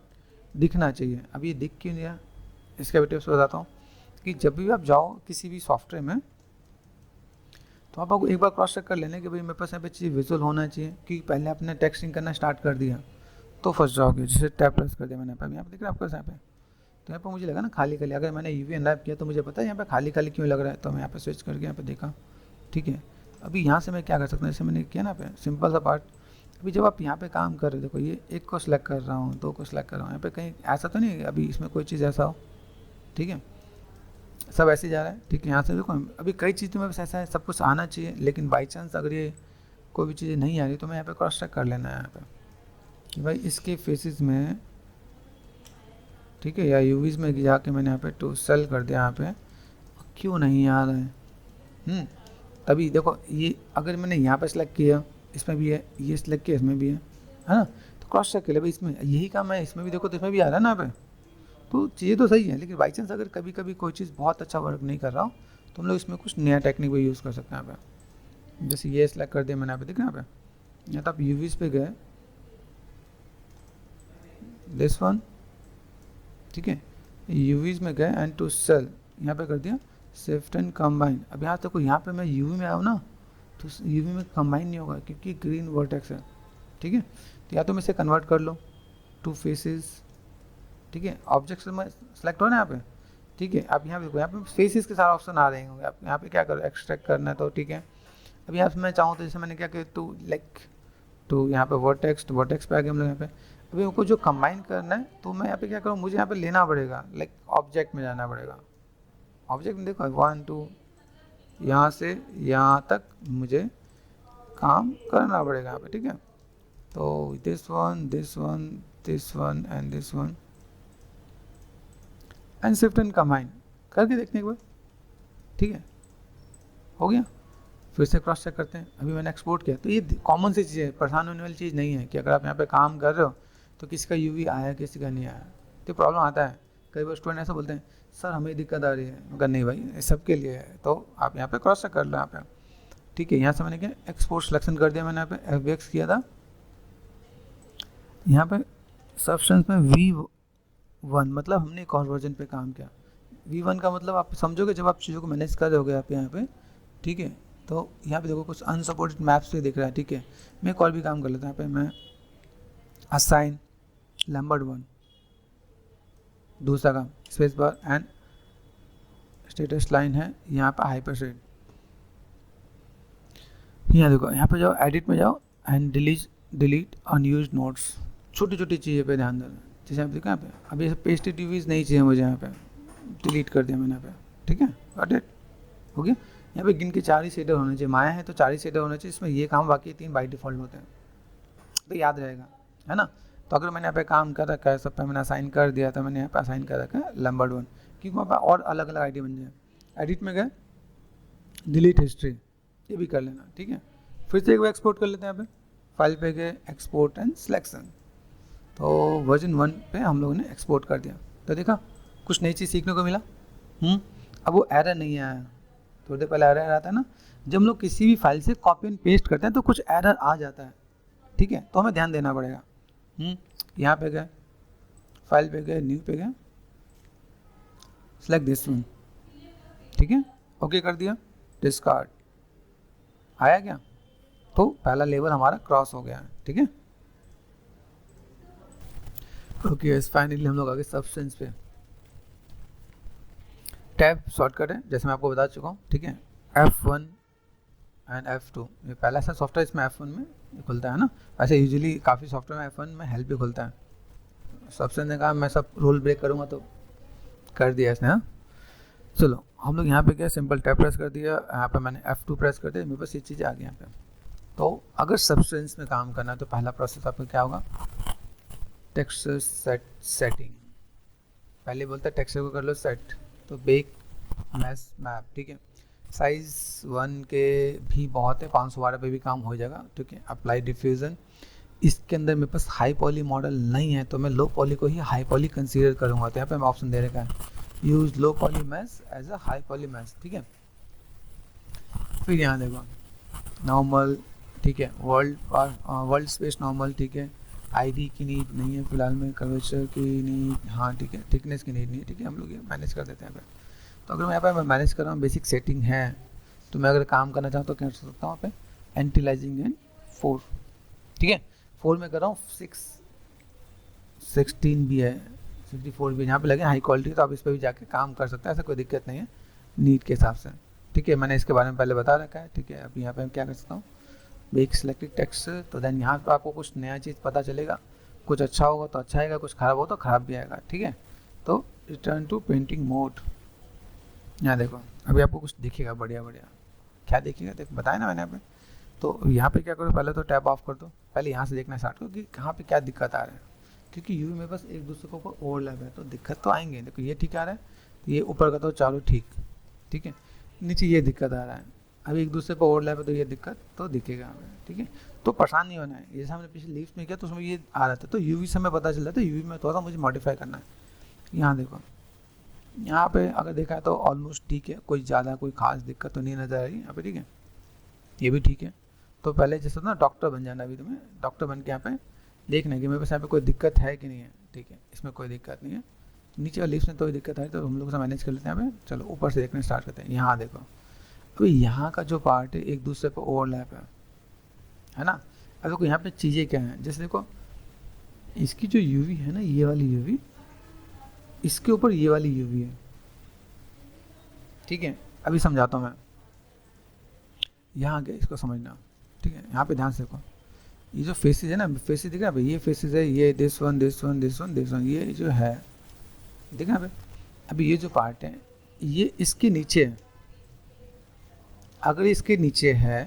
दिखना चाहिए, अभी ये दिख क्यों नहीं रहा, इसका भी टिप्स बताता हूँ कि जब भी आप जाओ किसी भी सॉफ्टवेयर में, तो आपको एक बार क्रॉस चेक कर लेना कि भाई मेरे पास यहाँ पे चीज़ विजुअल होना चाहिए। क्योंकि पहले आपने टेक्स्टिंग करना स्टार्ट कर दिया तो फंस जाओगे। जैसे टैब प्रेस कर दिया मैंने, यहाँ पे देख रहे हैं आपका यहाँ पे, तो यहाँ पे मुझे लगा ना खाली खाली। अगर मैंने UV अनरैप किया तो मुझे पता है यहाँ पे खाली खाली क्यों लग रहा है। तो मैं यहाँ पे स्विच करके यहाँ पे देखा, ठीक है। अभी यहाँ से मैं क्या कर सकता हूँ, जैसे मैंने किया ना पे सिंपल सा पार्ट। अभी जब आप यहाँ पे काम कर रहे हो, देखो ये एक को सिलेक्ट कर रहा हूँ, 2 को सिलेक्ट कर रहा हूँ, यहाँ पे कहीं ऐसा तो नहीं अभी इसमें कोई चीज़ ऐसा हो, ठीक है। सब ऐसे जा रहा है, ठीक है। यहाँ से देखो अभी कई चीज़ में बस ऐसा है, सब कुछ आना चाहिए, लेकिन बाई चांस अगर ये कोई भी चीज़ें नहीं आ रही तो मैं यहाँ पे क्रॉस चेक कर लेना है यहाँ पे कि भाई इसके फेसेस में, ठीक है, या यूवीज़ में जाके मैंने यहाँ पे टू सेल कर दिया, यहाँ पे क्यों नहीं आ रहा है। अभी देखो ये अगर मैंने यहाँ पे सिलेक्ट किया, इसमें भी है, ये सिलेक्ट किया, इसमें भी है ना। तो क्रॉस चेक कर ले भाई, इसमें यही काम है, इसमें भी देखो तो इसमें भी आ रहा है ना यहाँ पे। तो चीज़ें तो सही है, लेकिन बाई चांस अगर कभी कभी कोई चीज़ बहुत अच्छा वर्क नहीं कर रहा हो तो हम लोग इसमें कुछ नया टेक्निक भी यूज़ कर सकते हैं यहाँ पे। जैसे ये सिलेक्ट कर दिया मैंने, यहाँ पे देखा यहाँ पे, या तो आप यूवीज़ पे गए, दिस वन, ठीक है, यूवीज़ में गए एंड टू सेल यहाँ पे कर दिया शिफ्ट एंड कंबाइन। अब यहाँ देखो यहाँ पे मैं यूवी में आऊँ ना तो यूवी में कंबाइन नहीं होगा क्योंकि ग्रीन वर्टेक्स है, ठीक है। तो या तो मैं इसे कन्वर्ट कर लो टू फेसेस, ठीक है। ऑब्जेक्ट में सेलेक्ट हो ना यहाँ पे, ठीक है। अब यहाँ पे देखो, यहाँ पे फेसेस के सारे ऑप्शन आ रहे होंगे। आप यहाँ पे क्या करो, एक्सट्रैक्ट करना है तो ठीक है। अब यहाँ पे मैं चाहूँ तो जैसे मैंने क्या किया, टू लाइक टू यहाँ पे वर्टेक्स पे आ गए हम लोग यहाँ पे। अभी उनको जो कंबाइन करना है तो मैं यहाँ पे क्या करूँ, मुझे यहाँ पे लेना पड़ेगा, लाइक ऑब्जेक्ट में जाना पड़ेगा। ऑब्जेक्ट में देखो 1 2 यहाँ से यहाँ तक मुझे काम करना पड़ेगा यहाँ पे, ठीक है। तो this one and this one and shift and combine करके देखने के बाद, ठीक है, हो गया। फिर से क्रॉस चेक करते हैं। अभी मैंने एक्सपोर्ट किया, तो ये कॉमन सी चीज़ है, परेशान होने वाली चीज़ नहीं है कि अगर आप यहाँ पे काम कर रहे हो तो किसी का यूवी आया किसी का नहीं आया तो प्रॉब्लम आता है। कई बार स्टूडेंट ऐसा बोलते हैं सर हमें दिक्कत आ रही है, मगर नहीं भाई सबके लिए है। तो आप यहाँ पे क्रॉस चेक कर लो यहाँ पे, ठीक है। यहाँ से मैंने क्या एक्सपोर्ट सिलेक्शन कर दिया, मैंने यहाँ पे FBX किया था। यहाँ पे सब्सटेंस में V1 मतलब हमने एक और वर्जन पे काम किया। V1 का मतलब आप समझोगे जब आप चीज़ों को मैनेज कर रहे होगे आप यहाँ पे, ठीक है। तो यहाँ पे देखो कुछ अनसपोर्टेड मैप्स से दिख रहा है, ठीक है। मैं एक और भी काम कर लेता हूँ यहाँ पे, मैं असाइन लैम्बर्ट 1 दूसरा काम space bar and status line है यहाँ पे हाइपरसेट। यहाँ देखो यहाँ पे जाओ एडिट में जाओ एंड डिलीट अनयूज्ड नोट्स, छोटी छोटी चीज़ें पे ध्यान देना। जैसे आप देखो यहाँ पे अभी पेस्टेड यूवीज नहीं चाहिए मुझे, यहाँ पे डिलीट कर दिया मैंने यहाँ पे, ठीक है। गॉट इट, हो गया। यहाँ पे गिन के 4 ही शेडर होने चाहिए, माया है तो 4 ही शेडर होने चाहिए, इसमें ये काम बाकी 3 बाई डिफ़ॉल्ट होते हैं, तो याद रहेगा, है ना। तो अगर मैंने यहाँ पे काम कर रखा है, सब पे मैंने असाइन कर दिया, तो मैंने यहाँ पे असाइन कर रखा है लैम्बर्ट 1, क्योंकि वहाँ पर और अलग अलग आईडी बन जाए। एडिट में गए, डिलीट हिस्ट्री, ये भी कर लेना, ठीक है। फिर से एक बार एक्सपोर्ट कर लेते हैं, यहाँ पे फाइल पे गए, एक्सपोर्ट एंड सिलेक्शन, तो वर्जन 1 पे हम लोगों ने एक्सपोर्ट कर दिया, तो देखा कुछ नई चीज़ सीखने को मिला। अब वो एरर नहीं आया, थोड़ी देर पहले एरर आता है ना, जब हम लोग किसी भी फाइल से कॉपी एंड पेस्ट करते हैं तो कुछ एरर आ जाता है, ठीक है, तो हमें ध्यान देना पड़ेगा। यहाँ पे गए, फाइल पे गए, न्यू पे गए, सेलेक्ट दिस वन, ठीक है, ओके कर दिया, डिस्कार्ड आया क्या, तो पहला लेवल हमारा क्रॉस हो गया है, ठीक है। ओके, फाइनली हम लोग आगे सब्सटेंस पे। टैब शॉर्टकट है, जैसे मैं आपको बता चुका हूँ, ठीक है। F1 एंड F2, ये पहला सा सॉफ्टवेयर इसमें F1 में खुलता है ना, वैसे यूजुअली काफ़ी सॉफ्टवेयर में F1 में हेल्प भी खुलता है। सब्सटेंस ने कहा मैं सब रूल ब्रेक करूँगा, तो कर दिया इसने, हाँ। चलो हम लोग यहाँ पे क्या, सिंपल टैब प्रेस कर दिया, यहाँ पे मैंने F2 प्रेस कर दिया, मेरे पास ये चीज़ आ गई यहाँ पे। तो अगर सब्सटेंस में काम करना है तो पहला प्रोसेस आपका क्या होगा, टेक्सचर सेटिंग, पहले बोलता है टेक्सचर को कर लो सेट, तो बेक मैस मैप, ठीक है। साइज़ 1 के भी बहुत है, 512 पे भी काम हो जाएगा, ठीक है। अप्लाई डिफ्यूज़न, इसके अंदर मेरे पास हाई पॉली मॉडल नहीं है, तो मैं लो पॉली को ही हाई पॉली कंसीडर करूँगा, तो यहाँ पे मैं ऑप्शन दे रखा है, use low poly mesh as a high poly mesh, ठीक है। फिर यहाँ देखो नॉर्मल, ठीक है, वर्ल्ड स्पेस नॉर्मल, ठीक है। आईडी की नीड नहीं है फिलहाल में, कर्वेचर की नीड, हाँ ठीक है, थिकनेस की नीड नहीं है, ठीक है, हम लोग ये मैनेज कर देते हैं यहाँ पे। तो अगर मैं यहाँ पे मैं मैनेज कर रहा हूँ, बेसिक सेटिंग है, तो मैं अगर काम करना चाहूँ तो क्या कर सकता हूँ, यहाँ पे एंटीलाइजिंग एंड 4, ठीक है, 4 में कर रहा हूँ, 16 भी है, 64 भी यहाँ पे लगे हाई क्वालिटी, तो आप इस पर भी जाके काम कर सकते हैं, ऐसा कोई दिक्कत नहीं है नीड के हिसाब से, ठीक है। मैंने इसके बारे में पहले बता रखा है, ठीक है। अब यहाँ पे मैं क्या कर सकता हूँ, बेक सिलेक्टेड टेक्स्ट, तो देन यहाँ पर आपको कुछ नया चीज़ पता चलेगा, कुछ अच्छा होगा तो अच्छा आएगा, कुछ ख़राब हो तो ख़राब भी आएगा, ठीक है। तो रिटर्न टू पेंटिंग मोड, यहाँ देखो अभी आपको कुछ दिखेगा, बढ़िया बढ़िया, क्या दिखेगा, देखो बताया ना मैंने यहाँ पे। तो यहाँ पे क्या करो, पहले तो टैब ऑफ कर दो, पहले यहाँ से देखना स्टार्ट करो कि कहाँ पे क्या दिक्कत आ रहा है, क्योंकि यूवी मेरे पास एक दूसरे के ऊपर ओवरलैप है, तो दिक्कत तो आएंगे। देखो ये ठीक आ रहा है, तो ये ऊपर का तो चालू ठीक है, नीचे ये दिक्कत आ रहा है, अभी एक दूसरे पर ओवरलैप है, तो ये दिक्कत तो दिखेगा हमें, ठीक है। तो परेशान नहीं होना है, जैसे हमने पिछले लीव्स में किया तो उसमें ये आ रहा था, तो यूवी से हमें पता चल रहा था, यूवी में थोड़ा सा मुझे मॉडिफाई करना है। यहाँ देखो, यहाँ पे अगर देखा है तो ऑलमोस्ट ठीक है, कोई ज़्यादा कोई खास दिक्कत तो नहीं नज़र आ रही यहाँ पे, ठीक है, ये भी ठीक है। तो पहले जैसे ना डॉक्टर बन जाना, अभी तुम्हें डॉक्टर बन के यहाँ पे देखना है कि मेरे पास यहाँ पे कोई दिक्कत है कि नहीं है, ठीक है, इसमें कोई दिक्कत नहीं है। नीचे वाली लिस्ट में तो दिक्कत है, तो हम लोग से मैनेज कर लेते हैं यहाँ पे। चलो ऊपर से देखने स्टार्ट करते हैं। यहाँ देखो, अभी यहाँ का जो पार्ट है एक दूसरे पर ओवरलैप है ना। अब देखो यहाँ पे चीज़ें क्या हैं, जैसे देखो इसकी जो यूवी है ना, ये वाली यूवी, इसके ऊपर ये वाली यूवी है, ठीक है। अभी समझाता हूँ मैं, यहाँ आगे इसको समझना, ठीक है। यहाँ पे ध्यान से देखो, ये जो फेसेस है ना, फेसेस दिख रहा है भाई, ये फेसेस है, ये this one this one this one this one, ये जो है दिख रहा है। अभी ये जो पार्ट है ये इसके नीचे है, अगर इसके नीचे है,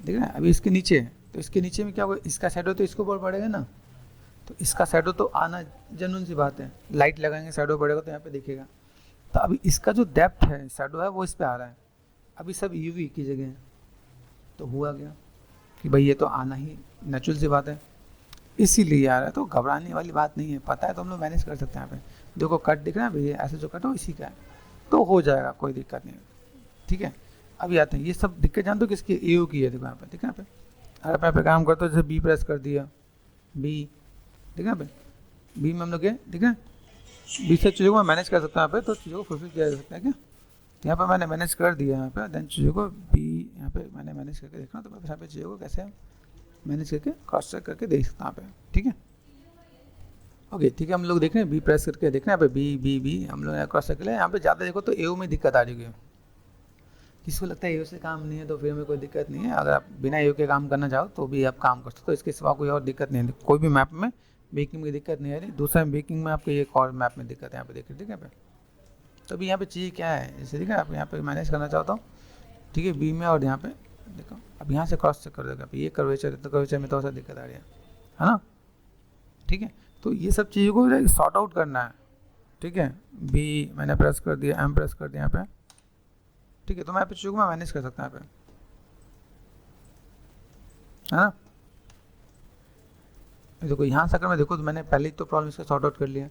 देख रहा है, अभी इसके नीचे है, तो इसके नीचे में क्या होगा, इसका शैडो तो इसके ऊपर पड़ेगा ना, तो इसका शैडो तो आना जनून सी बात है, लाइट लगाएंगे शैडो पड़ेगा तो यहाँ पे दिखेगा। तो अभी इसका जो डेप्थ है, शैडो है, वो इस पे आ रहा है, अभी सब यूवी की जगह है, तो हुआ गया कि भाई ये तो आना ही नेचुरल सी बात है, इसीलिए आ रहा है। तो घबराने वाली बात नहीं है, पता है तो हम लोग मैनेज कर सकते हैं। यहाँ पे देखो कट दिख रहा है भैया, ऐसे जो कट हो इसी का है, तो हो जाएगा, कोई दिक्कत नहीं, ठीक है। अभी आते हैं, ये सब दिक्कत जानते हो किसकी, ए की है, देखो यहाँ पे, ठीक है। यहाँ पे अगर यहाँ पे काम करते हो, जैसे बी प्रेस कर दिया, बी, ठीक है, यहाँ पे बी में हम लोग गए, ठीक है, बी से चीज़ों को मैं मैनेज कर सकता हूँ यहाँ पे, तो चीज़ों को फुलफिल किया जा सकता है क्या। तो यहाँ पे मैंने मैनेज कर दिया, यहाँ पे देन चीज़ों को बी यहाँ पे मैंने मैनेज करके देखना, तो मैं यहाँ पे चीज़ों को कैसे मैनेज करके क्रॉस चेक करके देख सकता हूँ यहाँ पे, ठीक है। ओके ठीक है, हम लोग देख रहे हैं, बी प्रेस करके देखना है यहाँ पे, बी बी बी हम लोग क्रॉस चेक कर लिया। यहाँ पे ज़्यादा देखो तो एओ में दिक्कत आ जाएगी, किसको लगता है एओ से काम नहीं है, तो फिर में कोई दिक्कत नहीं है। अगर आप बिना एओ के काम करना चाहो तो भी आप काम कर सकते हो, इसके सिवा कोई और दिक्कत नहीं है। कोई भी मैप में बेकिंग में दिक्कत नहीं आ रही, दूसरा बेकिंग में आपको एक और मैप में दिक्कत है, यहाँ पे देखिए, ठीक है। तो अभी यहाँ पे चीज़ क्या है, जैसे देखिए आप यहाँ पे मैनेज करना चाहता हूँ, ठीक है, बी में, और यहाँ पे देखो अब यहाँ से क्रॉस चेक कर देगा, ये कर्वेचर है तो कर्वेचर में तो ऐसा दिक्कत आ रही है ना, ठीक है। तो ये सब चीज़ों को सॉर्ट आउट करना है, ठीक है। बी मैंने प्रेस कर दिया, एम प्रेस कर दिया यहाँ पे, ठीक है। तो मैं यहाँ पे चीज़ों को मैं मैनेज कर सकता हूँ यहाँ पे, है ना। देखो यहाँ से अगर मैं देखो तो मैंने पहले तो प्रॉब्लम इसका सॉर्ट आउट कर लिया।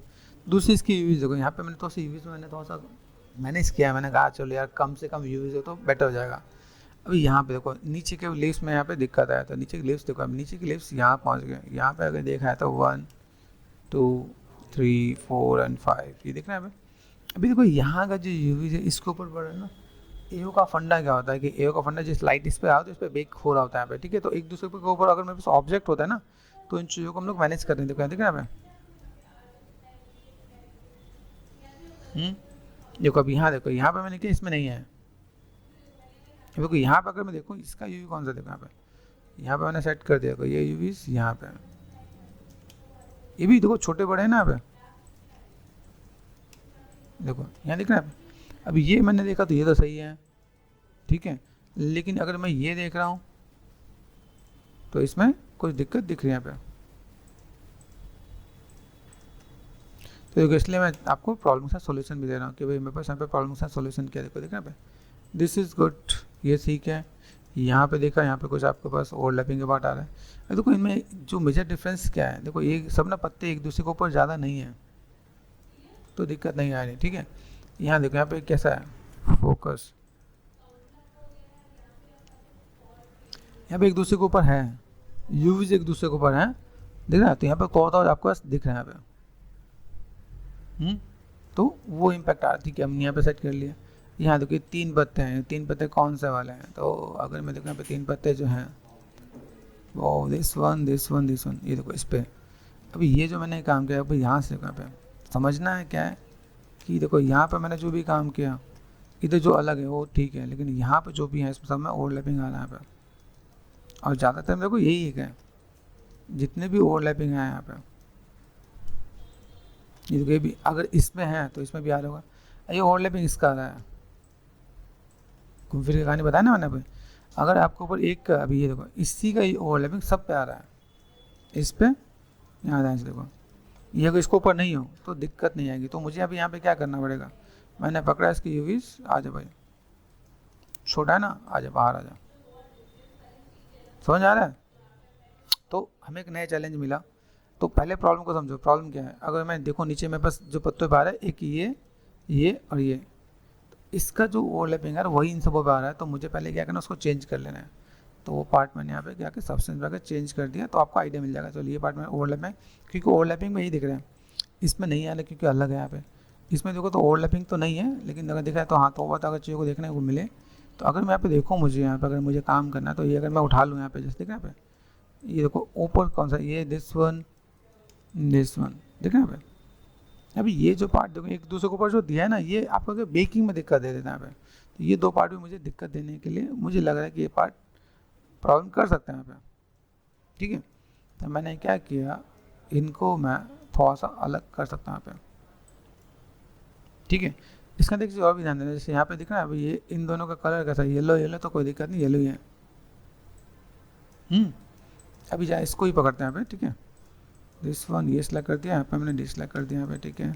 दूसरी इसकी यूवीज देखो, यहाँ पे मैंने थोड़ा सा यूवीज मैंने थोड़ा सा मैनेज किया, मैंने कहा चलो यार कम से कम यूवीज हो तो बेटर हो जाएगा। अभी यहाँ पे देखो नीचे के लिप्स में यहाँ पे दिक्कत आया, तो नीचे के लिप्स देखो, अब नीचे के लिप्स यहाँ पहुँच गए, यहाँ पे अगर देखा है तो 1 2 3 4 एंड 5, ये देख रहे हैं अभी देखो यहाँ का जो यूवीज है इसके ऊपर पड़ रहा है ना। एओ का फंडा क्या होता है कि एओ का फंडा जिस लाइट इस पर आओ तो इस पर बेक हो रहा होता है यहाँ पे, ठीक है। तो एक दूसरे के ऊपर अगर मेरे पास ऑब्जेक्ट होता है ना, तो इन चीज़ों को हम लोग मैनेज कर रहे हैं, देख रहे हैं। देखो अब यहाँ देखो, यहाँ पे मैंने किया, इसमें नहीं है। देखो यहाँ पे अगर मैं देखूँ इसका यूवी कौन सा, देखो यहाँ पे मैंने सेट कर दिया, ये यूवी यहाँ पे, ये भी देखो छोटे बड़े हैं ना यहाँ पे, देखो यहाँ दिख रहा है। अब ये मैंने देखा तो ये तो सही है, ठीक है। लेकिन अगर मैं ये देख रहा हूँ तो इसमें कुछ दिक्कत दिख रही है यहाँ पे। तो देखो इसलिए मैं आपको प्रॉब्लम का सॉल्यूशन भी दे रहा हूँ कि भाई मेरे पास यहाँ पे प्रॉब्लम का सॉल्यूशन क्या, देखो यहाँ पे दिस इज़ गुड, ये ठीक है। यहाँ पे देखा, यहाँ पे कुछ आपके पास ओवरलैपिंग के पार्ट आ रहा है। देखो इनमें जो मेजर डिफरेंस क्या है, देखो ये सब ना पत्ते एक दूसरे के ऊपर ज़्यादा नहीं है, तो दिक्कत नहीं आ रही, ठीक है। यहाँ देखो यहाँ पे कैसा है फोकस, यहाँ पे एक दूसरे के ऊपर है, यूवीज एक दूसरे के ऊपर है, देख रहा है। तो यहाँ पे थोड़ा थोड़ा आपको दिख रहा है यहाँ पे, तो वो इम्पैक्ट आ रहा है, ठीक है। हमने यहाँ पे सेट कर लिया। यहाँ देखिए 3 पत्ते हैं, 3 पत्ते कौन से वाले हैं, तो अगर मैं देखूँ यहाँ पे 3 पत्ते जो हैं वो दिस वन, ये देखो इस पर। अभी ये जो मैंने काम किया अभी यहाँ से, यहाँ पे समझना है क्या है कि देखो यहाँ पे मैंने जो भी काम किया, इधर जो अलग है वो ठीक है, लेकिन यहाँ पे जो भी है इसमें सब में ओवरलैपिंग आ रहा है यहाँ पे, और ज़्यादातर मेरे को यही है, जितने भी ओवरलैपिंग है यहाँ पे, ये देखो ये भी अगर इसमें है तो इसमें भी आ रहा होगा। ये ओवरलैपिंग इसका आ रहा है, घूम फिर के कहानी बताया ना मैंने। अगर आपके ऊपर एक अभी ये देखो इसी का ये ओवरलैपिंग सब पे आ रहा है, इस पे यहाँ ध्यान से देखो, ये अगर इसके ऊपर नहीं हो तो दिक्कत नहीं आएगी। तो मुझे अभी यहाँ पे क्या करना पड़ेगा, मैंने पकड़ा इसकी यूवीज, आ जा भाई, छोटा है ना, आ जा बाहर, आ जा, समझ आ रहा है। तो हमें एक नया चैलेंज मिला। तो पहले प्रॉब्लम को समझो, प्रॉब्लम क्या है। अगर मैं देखो नीचे मेरे पास जो पत्तों पे आ रहा है, एक ये और ये, इसका जो ओवरलैपिंग है वही इन सबों पे आ रहा है, तो मुझे पहले क्या करना, उसको चेंज कर लेना है। तो वो पार्ट मैंने यहाँ पे क्या कि सब्सटेंस में चेंज कर दिया, तो आपको आइडिया मिल जाएगा। चलो ये पार्ट में ओवरलैपिंग, क्योंकि ओवरलैपिंग में यही दिख रहा है, इसमें नहीं है क्योंकि अलग है यहाँ पे। इसमें देखो तो ओवरलैपिंग तो नहीं है, लेकिन अगर देखा है तो हाँ, तो बहुत अगर चीज़ों को देखने को मिले तो अगर मैं यहाँ पे देखूँ, मुझे यहाँ पे अगर मुझे काम करना है तो ये अगर मैं उठा लूँ यहाँ पे, जैसे देख रहे हैं यहाँ पे, ये देखो ऊपर कौन सा, ये दिस वन देख रहे हैं यहाँ पे। अभी ये जो पार्ट देखो एक दूसरे के ऊपर जो दिया है ना, ये आपको बेकिंग में दिक्कत दे देता है यहाँ पे। तो ये 2 पार्ट भी मुझे दिक्कत देने के लिए मुझे लग रहा है कि ये पार्ट प्रॉब्लम कर सकते हैं यहाँ पे, ठीक है। तो मैंने क्या किया, इनको मैं थोड़ा सा अलग कर सकता हूँ यहाँ पे, ठीक है। इसका देखिए और भी ध्यान देना, जैसे यहाँ पे दिख रहा है अभी ये इन दोनों का कलर कैसा, येलो, तो कोई दिक्कत नहीं, येलो ही है। अभी जाए इसको ही पकड़ते हैं यहाँ पे, ठीक है। दिस वन ये सिलेक्ट कर दिया, यहाँ पे मैंने डिसलाइक कर दिया यहाँ पे, ठीक है।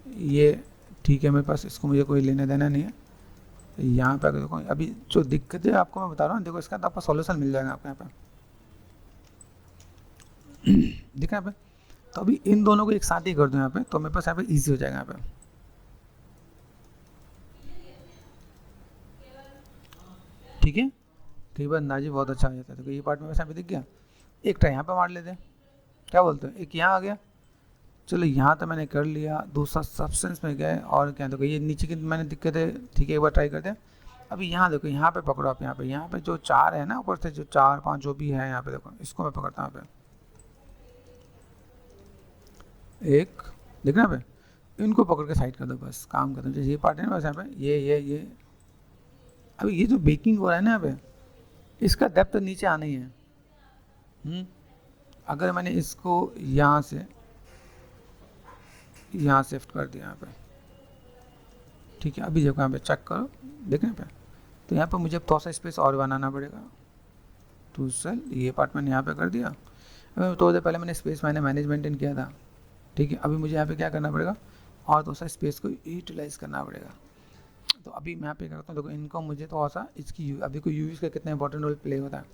ये ठीक है मेरे पास, इसको मुझे कोई लेने देना नहीं है। यहाँ पे अगर देखो अभी जो दिक्कत है आपको मैं बता रहा हूँ, देखो इसका तो आपको सॉल्यूशन मिल जाएगा आपको यहाँ पे, दिखा यहाँ पे। तो अभी इन दोनों को एक साथ ही कर दो यहाँ पे, तो मेरे पास यहाँ पे ईजी हो जाएगा यहाँ पे, ठीक है। कई बार अंदाजी बहुत अच्छा आ जाता है। तो ये पार्ट मेरे पास यहाँ पे दिख गया, एक टाइम यहाँ पे मार लेते हैं, क्या बोलते हैं, एक यहाँ आ गया। चलो यहाँ तो मैंने कर लिया, दूसरा सब्सटेंस में गए, और क्या देखो ये नीचे की मैंने दिक्कत है, ठीक है। एक बार ट्राई करते हैं। अभी यहाँ देखो, यहाँ पे पकड़ो आप, यहाँ पे जो 4 है ना ऊपर से, जो 4 5 जो भी है यहाँ पे देखो, इसको मैं पकड़ता हूँ यहाँ पे, एक देखना यहाँ पे, इनको पकड़ के साइड कर दो, बस काम करता हूँ। जैसे ये पार्ट है ना बस यहाँ पे, ये अभी ये जो बेकिंग हो रहा है ना यहाँ पे, इसका डेप्थ तो नीचे आना ही है। अगर मैंने इसको यहाँ शिफ्ट कर दिया यहाँ पे, ठीक है, अभी देखो यहाँ पे चेक करो, देखो यहाँ पे, तो यहाँ पे मुझे थोड़ा सा स्पेस और बनाना पड़ेगा। टू सेल, ये पार्ट मैंने यहाँ पे कर दिया। अभी थोड़ी देर पहले मैंने स्पेस मैनेज मेंटेन किया था, ठीक है। अभी मुझे यहाँ पे क्या करना पड़ेगा, और थोड़ा सा स्पेस को यूटिलाइज़ करना पड़ेगा। तो अभी मैं यहाँ पे करता हूँ, देखो इनको मुझे थोड़ा सा इसकी अभी को यूज़ का कितना इंपॉर्टेंट रोल प्ले होता है,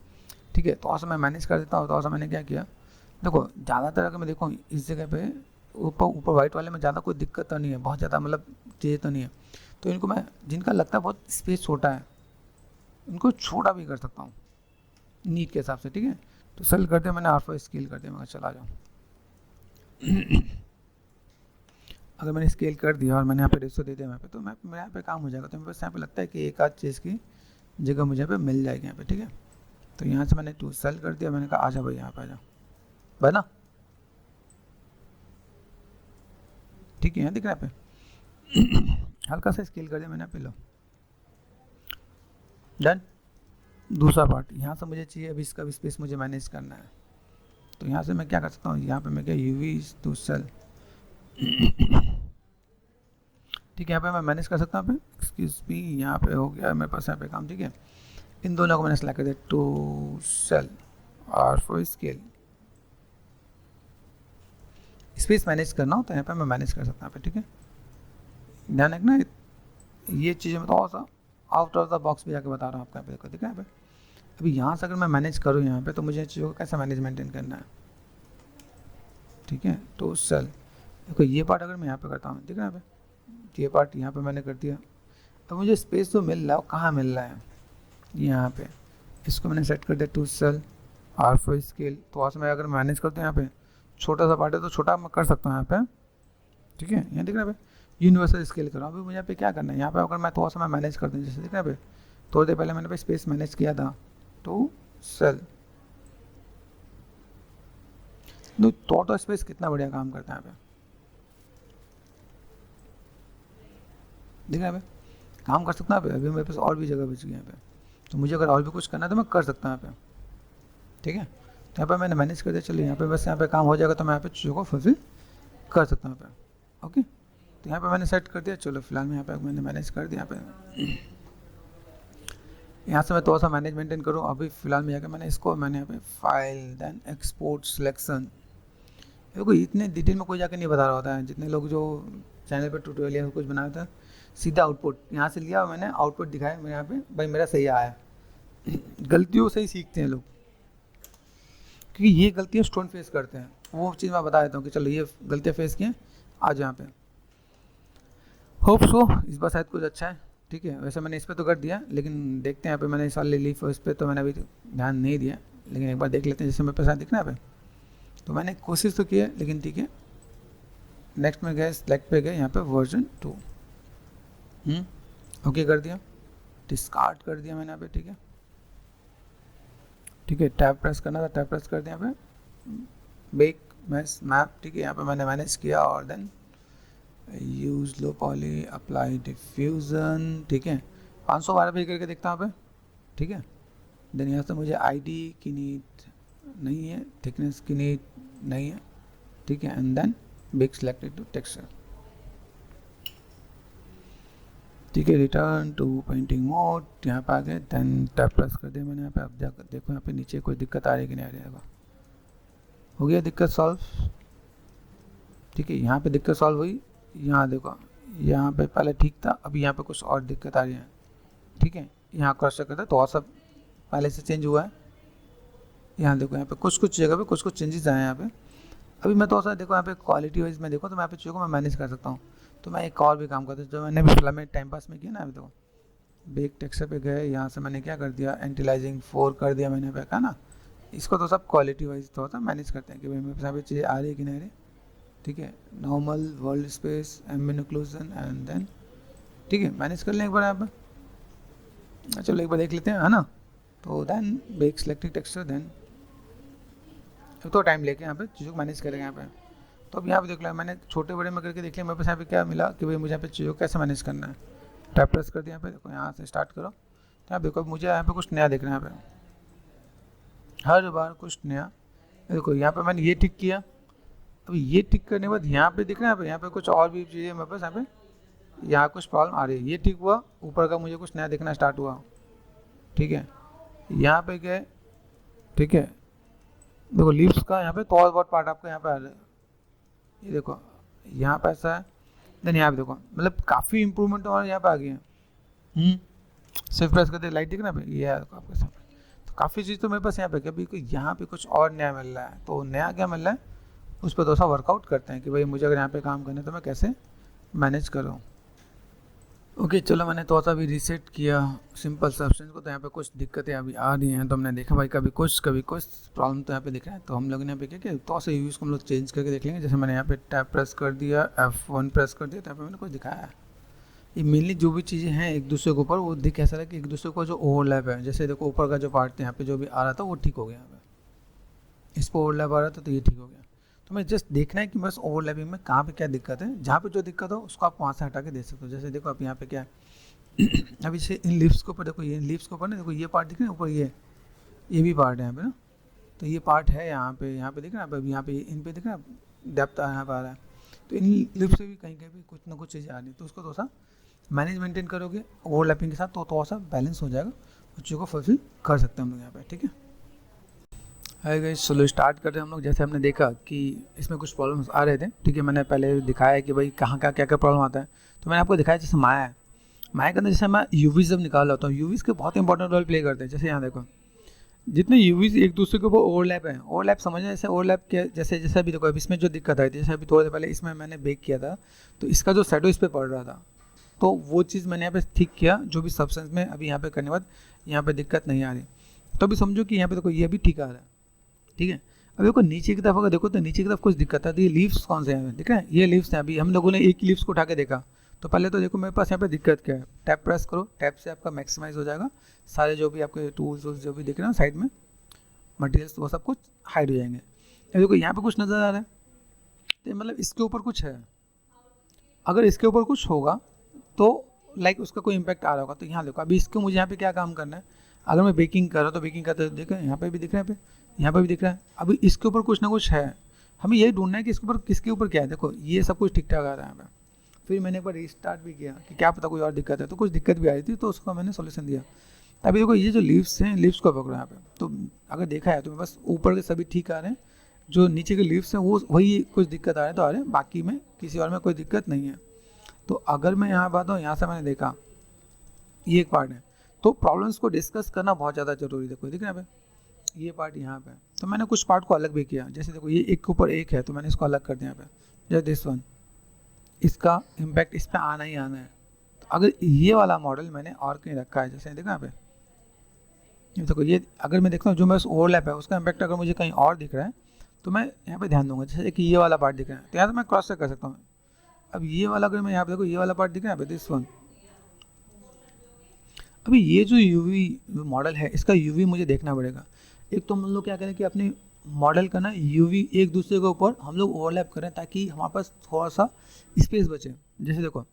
ठीक है। थोड़ा सा मैं मैनेज कर देता हूँ। थोड़ा सा मैंने क्या किया, देखो ज़्यादातर अगर मैं देखूँ इस जगह पे ऊपर ऊपर वाइट वाले में ज़्यादा कोई दिक्कत तो नहीं है, बहुत ज़्यादा मतलब चीज़ें तो नहीं है। तो इनको मैं, जिनका लगता है बहुत स्पेस छोटा है, इनको छोटा भी कर सकता हूँ नीड के हिसाब से, ठीक है। तो सेल कर दिया मैंने, R4 स्केल कर दिया, मैं चला जाऊँ। अगर मैंने स्केल कर दिया और मैंने यहाँ पे रेशो दे दिया यहाँ पे, तो मैं मेरे यहाँ पे काम हो जाएगा। तो मेरे पास यहाँ पे लगता है कि एक आध चीज़ की जगह मुझे यहाँ पे मिल जाएगी यहाँ पे, ठीक है। तो यहाँ से मैंने टू सेल कर दिया, मैंने कहा आ जाओ भाई यहाँ पे आ जाओ, बना, ठीक है। यहाँ दिख रहा है यहाँ पे हल्का सा स्केल कर दिया मैंने, यहाँ पे लो, डन। दूसरा पार्ट यहाँ से मुझे चाहिए, अभी इसका भी स्पेस मुझे मैनेज करना है। तो यहाँ से मैं क्या कर सकता हूँ, यहाँ पे मैं क्या यूवी टू सेल, ठीक है। यहाँ पे मैं मैनेज कर सकता हूँ। एक्सक्यूज मी, यहाँ पे हो गया मेरे पास यहाँ पे काम, ठीक है। इन दोनों को मैंने सेलेक्ट कर दिया, to sell R4 scale. Space manage करना हो तो यहाँ पे मैं मैनेज कर सकता हूँ, ठीक है। ध्यान रखना, ये चीज़ें मैं थोड़ा सा आउट ऑफ द बॉक्स भी जाके बता रहा हूँ आपको। यहाँ पे देखो, यहाँ पे अभी यहाँ से अगर मैं मैनेज करूँ यहाँ पे, तो मुझे चीज़ों को कैसे मैनेज मेंटेन करना है, ठीक है। तो सेल, देखो ये पार्ट अगर मैं यहाँ पे करता हूँ, ठीक है, यहाँ पे ये पार्ट यहाँ पे मैंने कर दिया। अब मुझे स्पेस जो मिल रहा है वो कहाँ मिल रहा है, यहाँ पे। इसको मैंने सेट कर दिया टू सेल R4 स्केल। तो वहाँ से मैं अगर मैनेज करता हूँ, यहाँ पे छोटा सा पार्ट है तो छोटा मैं कर सकता हूँ यहाँ पे, ठीक है। यहाँ दिख रहा है पे यूनिवर्सल स्केल कर रहा हूँ। अभी मुझे यहाँ पे क्या करना है, यहाँ पे अगर मैं थोड़ा सा मैं मैनेज कर दूँ, जैसे दिख रहा है पे थोड़ी देर पहले मैंने पे स्पेस मैनेज किया था, टू सेल। तो स्पेस कितना बढ़िया काम करता है यहाँ पे, दिख रहा है पे, काम कर सकता है। अभी मेरे पास और भी जगह बच गई यहाँ पे, तो मुझे अगर और भी कुछ करना है तो मैं कर सकता हूँ यहाँ पे, ठीक है। तो यहाँ पे मैंने मैनेज कर दिया, चलिए यहाँ पे बस यहाँ पे काम हो जाएगा तो मैं यहाँ पे चीज़ों को फुलफिल कर सकता हूँ यहाँ पे, ओके। तो यहाँ पे मैंने सेट कर दिया। चलो फिलहाल मैं यहाँ पे मैंने मैनेज कर दिया। यहाँ पे यहाँ से मैं थोड़ा सा मैनेज मेंटेन करूँ। अभी फिलहाल में जाकर मैंने इसको मैंने यहाँ पे फाइल देन एक्सपोर्ट सिलेक्शन, देखो इतने डिटेल में कोई जाकर नहीं बता रहा होता है। जितने लोग जो चैनल पर ट्यूटोरियल कुछ बनाया था, सीधा आउटपुट यहाँ से लिया, मैंने आउटपुट दिखाया मेरे यहाँ पे, भाई मेरा सही आया। गलतियों से ही सीखते हैं लोग, क्योंकि ये गलतियाँ स्टूडेंट फेस करते हैं। वो चीज़ मैं बता देता हूँ कि चलो ये गलतियाँ फेस की हैं, आज यहाँ पे। होप सो इस बार शायद कुछ अच्छा है, ठीक है। वैसे मैंने इस पर तो कर दिया, लेकिन देखते हैं यहाँ पे मैंने इस वाले लीफ इस पर तो मैंने अभी ध्यान नहीं दिया, लेकिन एक बार देख लेते हैं। जैसे मेरे पास दिखना है यहाँ पे, तो मैंने कोशिश तो की है, लेकिन ठीक है। नेक्स्ट में गए, सेलेक्ट पे गए, यहाँ पे वर्जन 2 ओके कर दिया, डिस्कार्ड कर दिया मैंने यहाँ पे, ठीक है। ठीक है, टैब प्रेस करना था, टैब प्रेस कर दिया यहाँ पे, बेक मैस मैप, ठीक है। यहाँ पे मैंने मैनेज किया और then use low poly apply diffusion, ठीक है। 512 पे करके देखता हूँ यहाँ पे, ठीक है। देन यहाँ से मुझे आईडी की नीड नहीं है, थिकनेस की नीड नहीं है, ठीक है। And then bake selected to texture, ठीक है। रिटर्न टू पेंटिंग मोड, यहाँ पे आ गए। देन टैब प्रेस कर दिया मैंने यहाँ पे। अब जाकर देखो यहाँ पे नीचे कोई दिक्कत आ रही है कि नहीं आ रही है, हो गया दिक्कत सॉल्व, ठीक है। यहाँ पे दिक्कत सॉल्व हुई। यहाँ देखो, यहाँ पे पहले ठीक था, अभी यहाँ पे कुछ और दिक्कत आ रही है, ठीक है। यहाँ क्रॉस चेक करता है तो और सब पहले से चेंज हुआ है। यहाँ देखो, यहाँ पे कुछ जगह पे कुछ चेंजेस आए हैं यहाँ पे। अभी मैं तो सा देखो यहाँ पे क्वालिटी वाइज मैं देखो तो मैं यहाँ पे चीज़ों को मैं मैनेज कर सकता हूँ। तो मैं एक और भी काम करता हूँ जो मैंने भी फिलहाल में टाइम पास में किया ना। अभी देखो बेक टेक्सचर पे गए, यहाँ से मैंने क्या कर दिया, एंटिलाइजिंग 4 कर दिया मैंने पे, कहा ना। इसको तो सब क्वालिटी वाइज थोड़ा सा मैनेज करते हैं कि भाई मेरे पास चीज़ें आ रही है कि नहीं आ रही, ठीक है। Normal world space ambient occlusion and then, ठीक है, मैनेज कर लें एक बार यहाँ पर। चलो एक बार देख लेते हैं, है ना। तो then bake selecting texture, then तो टाइम लेके यहाँ पे चीज़ों को मैनेज करेंगे यहाँ पे। तो अब यहाँ पे देख लिया मैंने, छोटे बड़े में करके देख लिया। मेरे पास यहाँ पे क्या मिला कि भाई मुझे यहाँ पे चीज़ों को कैसे मैनेज करना है। टैप प्रेस कर दिया यहाँ पे, देखो यहाँ से स्टार्ट करो। तो यहाँ देखो मुझे यहाँ पे कुछ नया देखना है। यहाँ पे हर बार कुछ नया, देखो यहाँ पे मैंने ये टिक किया। अभी ये टिक करने के बाद यहाँ पे दिख रहा है, यहाँ पे कुछ और भी चीज़ें मेरे पास यहाँ पे यहाँ कुछ प्रॉब्लम आ रही है, ये ठीक हुआ, ऊपर का मुझे कुछ नया दिखना स्टार्ट हुआ, ठीक है। यहाँ पे क्या है, ठीक है, देखो लीव्स का यहाँ पे थोड़ा बहुत पार्ट आपको यहाँ पे आ रहा है, ये देखो यहाँ पे ऐसा है, देन यहाँ पे देखो मतलब काफ़ी इंप्रूवमेंट हमारे यहाँ पे आ गई है। सिर्फ प्रेस करते लाइट दिख ना पे, ये है आपके सामने। तो काफ़ी चीज़ तो मेरे पास यहाँ पे कभी यहाँ पे कुछ और नया मिल रहा है, तो नया क्या मिल रहा है उस पर थोड़ा सा वर्कआउट करते हैं कि भाई मुझे अगर यहाँ पे काम करना है तो मैं कैसे मैनेज करूँ। ओके चलो, मैंने थोड़ा सा भी रीसेट किया सिंपल सब्सटेंस को, तो यहाँ पे कुछ दिक्कतें अभी आ रही हैं, तो हमने देखा भाई कभी कुछ प्रॉब्लम तो यहाँ पे दिख रहा है। तो हम लोगों ने यहाँ पे क्या किया, थोड़ा सा यूज़ को हम लोग चेंज करके देख लेंगे। जैसे मैंने यहाँ पे टैब प्रेस कर दिया, F1 प्रेस कर दिया, तो यहाँ पे मैंने कुछ दिखाया है। ये मेनली जो भी चीज़ें हैं एक दूसरे के ऊपर वो दिख ऐसा है कि एक दूसरे को जो ओवरलैप है, जैसे देखो ऊपर का जो पार्ट था यहाँ पे जो भी आ रहा था वो ठीक हो गया, यहाँ पे इस पर ओवरलैप आ रहा था तो ये ठीक हो गया। तो मैं जस्ट देखना है कि बस ओवरलैपिंग में कहाँ पे क्या दिक्कत है, जहाँ पे जो दिक्कत हो उसको आप वहाँ से हटा के देख सकते हो। जैसे देखो आप यहाँ पे क्या है अभी से इन लीव्स के ऊपर देखो, ये लीव्स के ऊपर ना देखो ये पार्ट दिख रहा है ऊपर, ये भी पार्ट है यहाँ पे ना, तो ये पार्ट है यहाँ पे दिख रहा है, अभी यहाँ पे इन पे दिख रहा है डेप्थ यहाँ पे आ रहा है। तो इन लीव्स से भी कहीं कहीं भी कुछ ना कुछ चीज़ें आ रही है, तो उसको थोड़ा सा मैनेज मेंटेन करोगे ओवरलैपिंग के साथ तो थोड़ा सा बैलेंस हो जाएगा, उस चीज़ को फुलफिल कर सकते हैं हम लोग यहाँ पे, ठीक है। हाय गाइस, चलो स्टार्ट करते हैं हम लोग। जैसे हमने देखा कि इसमें कुछ प्रॉब्लम्स आ रहे थे, ठीक है, मैंने पहले दिखाया कि भाई कहाँ का क्या क्या प्रॉब्लम आता है। तो मैंने आपको दिखाया जैसे माया है, माया के अंदर जैसे मैं यूवीज जब निकाल लाता हूँ, यूवीज के बहुत इंपॉर्टेंट रोल प्ले करते हैं। जैसे यहाँ देखो जितने यूवीज एक दूसरे के ऊपर ओवरलैप है, ओवरलैप समझना, जैसे ओवरलैप के जैसे अभी देखो, अब इसमें जो दिक्कत आई थी, जैसे अभी थोड़ी देर पहले इसमें मैंने बेक किया था तो इसका जो शैडो इस पर पड़ रहा था, तो वो चीज़ मैंने यहाँ पे ठीक किया, जो भी सब्सटेंस में अभी यहाँ पे करने के बाद यहाँ पे दिक्कत नहीं आ रही। तो अभी समझो कि यहाँ पे देखो ये भी ठीक आ रहा है, ठीक है। अभी देखो नीचे की तरफ अगर देखो तो नीचे की तरफ कुछ दिक्कत है, तो ये लीव्स कौन से हैं दिख रहे हैं, ये लीव्स हैं। अभी हम लोगों ने एक लीव्स को उठा के देखा, तो पहले तो देखो मेरे पास यहाँ पे दिक्कत क्या है, टैप प्रेस करो, टैप से आपका मैक्सिमाइज हो जाएगा, सारे जो भी आपके टूल्स जो भी दिख रहे हैं साइड में मटेरियल्स वो सब कुछ हाइड हो जाएंगे। अभी देखो यहाँ पे कुछ नज़र आ रहा है, तो मतलब इसके ऊपर कुछ है, अगर इसके ऊपर कुछ होगा तो लाइक उसका कोई इम्पैक्ट आ रहा होगा। तो यहाँ देखो अभी इसको मुझे यहाँ पे क्या काम करना है, अगर मैं बेकिंग कर रहा हूँ तो बेकिंग करते देखो यहाँ पे भी दिख रहा है, यहाँ पे भी दिख रहा है। अभी इसके ऊपर कुछ ना कुछ है, हमें यही ढूंढना है कि इसके ऊपर किसके ऊपर क्या है। देखो ये सब कुछ ठीक ठाक आ रहा है यहाँ पे, फिर मैंने एक बार रिस्टार्ट भी किया कि क्या पता कोई और दिक्कत है, तो कुछ दिक्कत भी आ रही थी, तो उसका मैंने सोल्यूशन दिया। अभी देखो ये जो लीव्स हैं, लीव्स को पकड़ो यहाँ पे, तो अगर देखा है तो बस ऊपर के सभी ठीक आ रहे हैं, जो नीचे के लीव्स हैं वो वही कुछ दिक्कत आ रहे हैं तो आ रहे हैं, बाकी में किसी और में कोई दिक्कत नहीं है। तो अगर मैं यहाँ बात हूँ, यहाँ से मैंने देखा ये एक पार्ट है, तो प्रॉब्लम्स को डिस्कस करना बहुत ज़्यादा जरूरी है। देखो दिख रहा है ये पार्ट यहाँ पे, तो मैंने कुछ पार्ट को अलग भी किया। जैसे देखो ये एक के ऊपर एक है, तो मैंने इसको अलग कर दिया यहाँ पे, जैसे दिस वन, इसका इम्पैक्ट इस पर आना ही आना है। तो अगर ये वाला मॉडल मैंने और कहीं रखा है, जैसे देखो यहाँ पे, देखो ये अगर मैं देखता हूँ जो मेरा ओवरलैप है उसका इम्पैक्ट अगर मुझे कहीं और दिख रहा है तो मैं यहाँ पे ध्यान दूंगा। जैसे कि ये वाला पार्ट दिख रहा है तो यहाँ तो मैं क्रॉस चेक कर सकता हूँ। अब ये वाला अगर मैं यहाँ पे देखो ये वाला पार्ट दिख रहा है यहाँ पे, दिस वन, अभी ये जो यूवी मॉडल है इसका यूवी मुझे देखना पड़ेगा। एक तो हम लोग क्या करें कि अपने मॉडल का ना यूवी एक दूसरे के ऊपर हम लोग ओवरलैप करें ताकि हमारे पास थोड़ा सा स्पेस बचे। जैसे देखो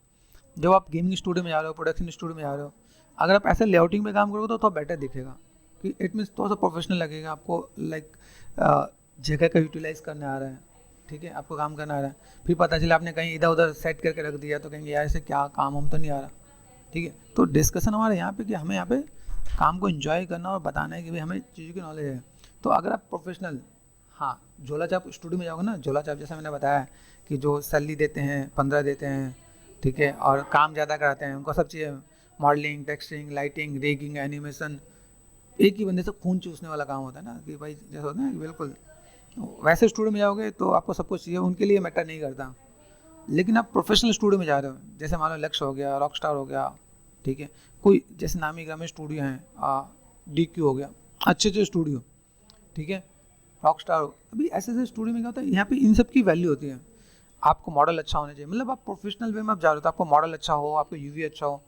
जब आप गेमिंग स्टूडियो में जा रहे हो, प्रोडक्शन स्टूडियो में जा रहे हो, अगर आप ऐसे लेआउटिंग में काम करोगे तो थोड़ा बेटर दिखेगा, कि इट मीन्स थोड़ा सा प्रोफेशनल लगेगा आपको, लाइक जगह का यूटिलाइज करने आ रहा है, ठीक है, आपको काम करना आ रहा है। फिर पता चला आपने कहीं इधर उधर सेट करके रख दिया तो कहेंगे यार ऐसे क्या काम हम तो नहीं आ रहा, ठीक है। तो डिस्कशन हमारे यहाँ पे कि हमें यहाँ पे काम को एंजॉय करना और बताना है कि भाई हमें चीज़ों की नॉलेज है। तो अगर आप प्रोफेशनल, हाँ, झोला छाप स्टूडियो में जाओगे ना, झोला छाप जैसे मैंने बताया कि जो सैलरी देते हैं 15 देते हैं, ठीक है, और काम ज़्यादा कराते हैं, उनको सब चीज़ें modelling, texturing, lighting, rigging, animation, एक ही बंदे से खून चूसने वाला काम होता है ना, कि भाई जैसे होता है बिल्कुल वैसे स्टूडियो में जाओगे तो आपको सब कुछ चाहिए, उनके लिए मैटर नहीं करता। लेकिन आप प्रोफेशनल स्टूडियो में जा रहे हो, जैसे मान लो लक्ष्य हो गया, रॉकस्टार हो गया, ठीक है, कोई जैसे नामी ग्रामी स्टूडियो हैं, DQ हो गया, अच्छे अच्छे स्टूडियो, ठीक है, रॉकस्टार, अभी ऐसे ऐसे स्टूडियो में क्या होता है, यहाँ पे इन सब की वैल्यू होती है। आपको मॉडल अच्छा होना चाहिए, मतलब आप प्रोफेशनल वे में आप जा रहे हो तो आपको मॉडल अच्छा हो, आपको यूवी अच्छा हो,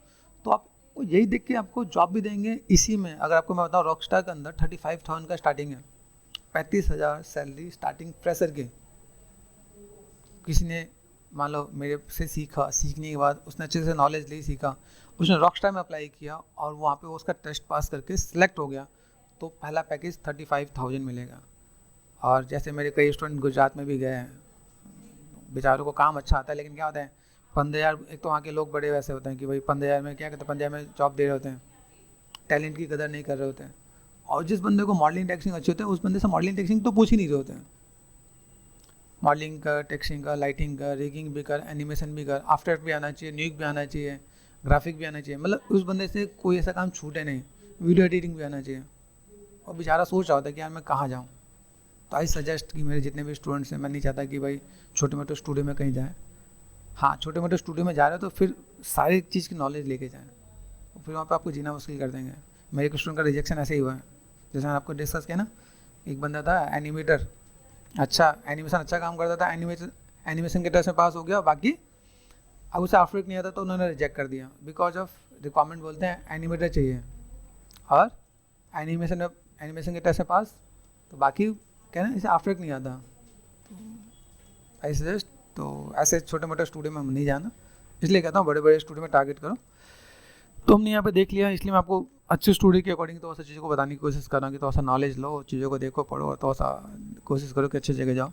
तो आपको यही देख के आपको जॉब भी देंगे इसी में। अगर आपको मैं बताऊँ रॉकस्टार के अंदर 35,000 का स्टार्टिंग है, 35,000 सैलरी स्टार्टिंग फ्रेशर के। किसी ने मान लो मेरे से सीखा, सीखने के बाद उसने अच्छे से नॉलेज ली, सीखा, उसने रॉकस्टार में अप्लाई किया और वहाँ पे उसका टेस्ट पास करके सिलेक्ट हो गया, तो पहला पैकेज 35,000 मिलेगा। और जैसे मेरे कई स्टूडेंट गुजरात में भी गए हैं, बेचारों को काम अच्छा आता है, लेकिन क्या होता है 15,000, एक तो वहाँ के लोग बड़े वैसे होते हैं कि भाई 15,000 में क्या कहते हैं, 15,000 में जॉब दे रहे होते हैं, टैलेंट की कदर नहीं कर रहे होते हैं। और जिस बंदे को मॉडलिंग टेक्सटिंग अच्छी होती है उस बंदे से मॉडलिंग टेक्सटिंग तो पूछ ही नहीं रहे होते हैं। मॉडलिंग कर, टेक्सटिंग कर, लाइटिंग कर, रिगिंग भी कर, एनिमेशन भी कर, आफ्टर इफेक्ट भी आना चाहिए, न्यूक भी आना चाहिए, ग्राफिक भी आना चाहिए, मतलब उस बंदे से कोई ऐसा काम छूटे नहीं, वीडियो एडिटिंग भी आना चाहिए। और बेचारा सोच रहा होता है कि यार मैं कहाँ जाऊँ। तो आई सजेस्ट कि मेरे जितने भी स्टूडेंट्स हैं, मैं नहीं चाहता कि भाई छोटे मोटे स्टूडियो में कहीं जाए। हाँ, छोटे मोटे स्टूडियो में जा रहे हो तो फिर सारी चीज़ की नॉलेज लेके जाएँ, तो फिर वहाँ पे आपको जीना मुश्किल कर देंगे। मेरे एक स्टूडेंट का रिजेक्शन ऐसे ही हुआ है, जैसे मैंने आपको डिस्कस किया ना। एक बंदा था एनिमेटर, अच्छा एनिमेशन अच्छा काम करता था, एनिमेशन के टेस्ट में पास हो गया, बाकी अब उसे आफ्टर इफेक्ट नहीं आता तो उन्होंने रिजेक्ट कर दिया बिकॉज ऑफ रिक्वायरमेंट बोलते हैं एनिमेटर चाहिए और एनिमेशन के टेस्ट में पास, तो बाकी क्या ना इसे आफ्टर इफेक्ट नहीं आता। आई सजेस्ट तो ऐसे छोटे मोटे स्टूडियो में नहीं जाना, इसलिए कहता हूँ बड़े बड़े स्टूडियो में टारगेट करो। तो हमने यहाँ पे देख लिया, इसलिए मैं आपको अच्छे स्टूडियो के अकॉर्डिंग थोड़ा सा चीज़ों को बताने की कोशिश कर रहा हूँ कि थोड़ा सा नॉलेज लो, चीज़ों को देखो, पढ़ो और थोड़ा सा कोशिश करो कि अच्छी जगह जाओ।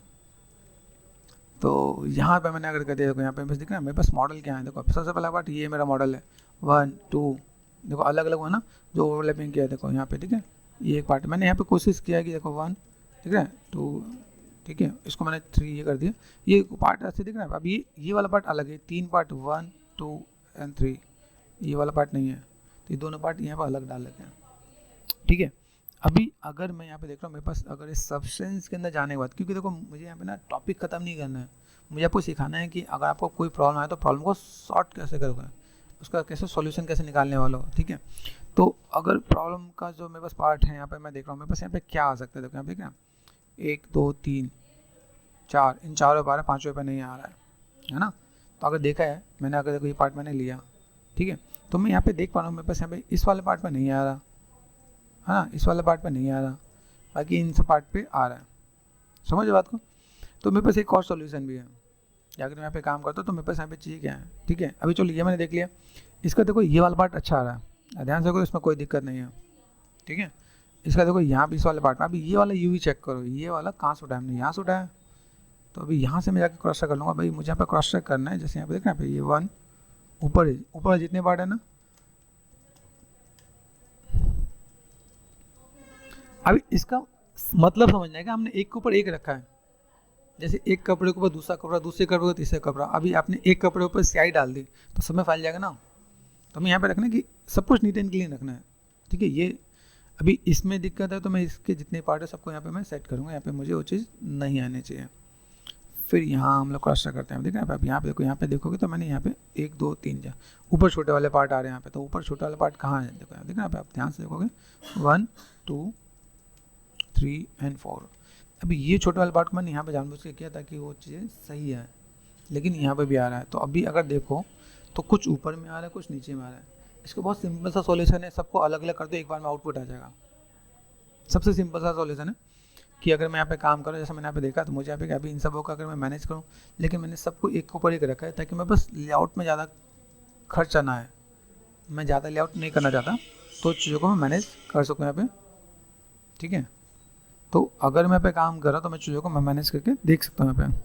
तो यहाँ पे मैंने अगर कर दिया, देखो यहाँ पे बस दिख रहा है मेरे पास मॉडल क्या है। देखो सबसे पहला पार्ट ये मेरा मॉडल है 1 2, देखो अलग अलग हुआ ना जो ओवरलैपिंग किया है, देखो यहाँ पे ठीक है। ये एक पार्ट मैंने यहाँ पे कोशिश किया कि देखो 1 ठीक है 2 ठीक है, इसको मैंने 3 ये कर दिया, ये पार्ट ऐसे दिख रहा है। अब ये वाला पार्ट अलग है, 3 पार्ट 1 2 एंड 3, ये वाला पार्ट नहीं है, तो ये दोनों पार्ट यहाँ पर अलग डाल लेते हैं, ठीक है। अभी अगर मैं यहाँ पे देख रहा हूँ मेरे पास अगर इस सब्सटेंस के अंदर जाने के बाद, क्योंकि देखो मुझे यहाँ पे ना टॉपिक ख़त्म नहीं करना है, मुझे आपको सिखाना है कि अगर आपको कोई प्रॉब्लम आए तो प्रॉब्लम को सॉर्ट कैसे करोगे, उसका कैसे सॉल्यूशन कैसे निकालने वाला हो, ठीक है। तो अगर प्रॉब्लम का जो मेरे पास पार्ट है यहाँ पे मैं देख रहा हूँ मेरे पास यहाँ पे क्या आ सकता है, देखो यहाँ पे क्या 1 2 3 4, इन चारों पे आ रहा है, 5वें पे नहीं आ रहा है ना। तो अगर देखा है मैंने, अगर देखो ये पार्ट मैंने लिया ठीक है, तो मैं यहाँ पे देख पा रहा हूँ मेरे पास यहाँ पे इस वाले पार्ट पे नहीं आ रहा है ना, इस वाले पार्ट पे नहीं आ रहा, बाकी इन सब पार्ट पे आ रहा है, समझो बात को। तो मेरे पास एक और सॉल्यूशन भी है, अगर मैं यहाँ पे काम करता हूँ तो मेरे पास यहाँ पे चीज़ क्या है, ठीक है। अभी चलो ये मैंने देख लिया, इसका देखो ये वाला पार्ट अच्छा आ रहा है, ध्यान से देखो इसमें कोई दिक्कत नहीं है, ठीक है। इसका देखो यहाँ पे इस वाले पार्ट में, अभी ये वाला यूवी चेक करो, ये वाला कहाँ से उठाया हमने, यहाँ से उठाया। तो अभी यहाँ से मैं जाकर क्रॉस चेक कर लूँगा, भाई मुझे यहाँ पे क्रॉस चेक करना है, जैसे यहाँ पे देखना है ये 1 ऊपर जितने पार्ट है ना, अभी इसका मतलब समझना है कि हमने एक के ऊपर एक रखा है, जैसे एक कपड़े के ऊपर दूसरा कपड़ा, दूसरे कपड़े को तीसरा कपड़ा, अभी आपने एक कपड़े ऊपर स्याही डाल दी तो सब में फैल जाएगा ना। तो हमें यहाँ पे रखना है कि सब कुछ नीट एंड क्लीन रखना है, ठीक है। ये अभी इसमें दिक्कत है तो मैं इसके जितने पार्ट है सबको यहाँ पे मैं सेट करूँगा, यहाँ पे मुझे वो चीज़ नहीं आनी चाहिए। फिर यहाँ हम लोग क्रॉस चेक करते हैं, देखा आप यहाँ पे देखो, यहाँ पे देखोगे तो मैंने यहाँ पे 1 2 3 ऊपर छोटे वाले पार्ट आ रहे हैं यहाँ पे, तो ऊपर छोटा वाला पार्ट कहाँ है, देखो यहाँ देखना आप ध्यान से देखोगे 1 2 3 एंड 4। अभी ये छोटे वाले पार्ट को मैंने यहाँ पे जानबूझ के किया ताकि वो चीज़ें सही है, लेकिन यहाँ पे भी आ रहा है। तो अभी अगर देखो तो कुछ ऊपर में आ रहा है, कुछ नीचे में आ रहा है। इसको बहुत सिंपल सा सॉल्यूशन है, सबको अलग अलग कर दो, एक बार में आउटपुट आ जाएगा। सबसे सिंपल सा सॉल्यूशन है कि अगर मैं यहाँ पे काम करूँ, जैसे मैंने यहाँ पे देखा, तो मुझे यहाँ पे अभी इन सबों का अगर मैं मैनेज करूँ, लेकिन मैंने सबको एक के ऊपर एक रखा है ताकि मैं बस लेआउट में ज़्यादा खर्चा ना है, मैं ज़्यादा लेआउट नहीं करना चाहता, तो चीज़ों को मैं मैनेज कर सकूँ यहाँ पे, ठीक है। तो अगर मैं पे काम कर रहा तो मैं चीज़ों को मैं मैनेज करके देख सकता हूँ यहाँ पे,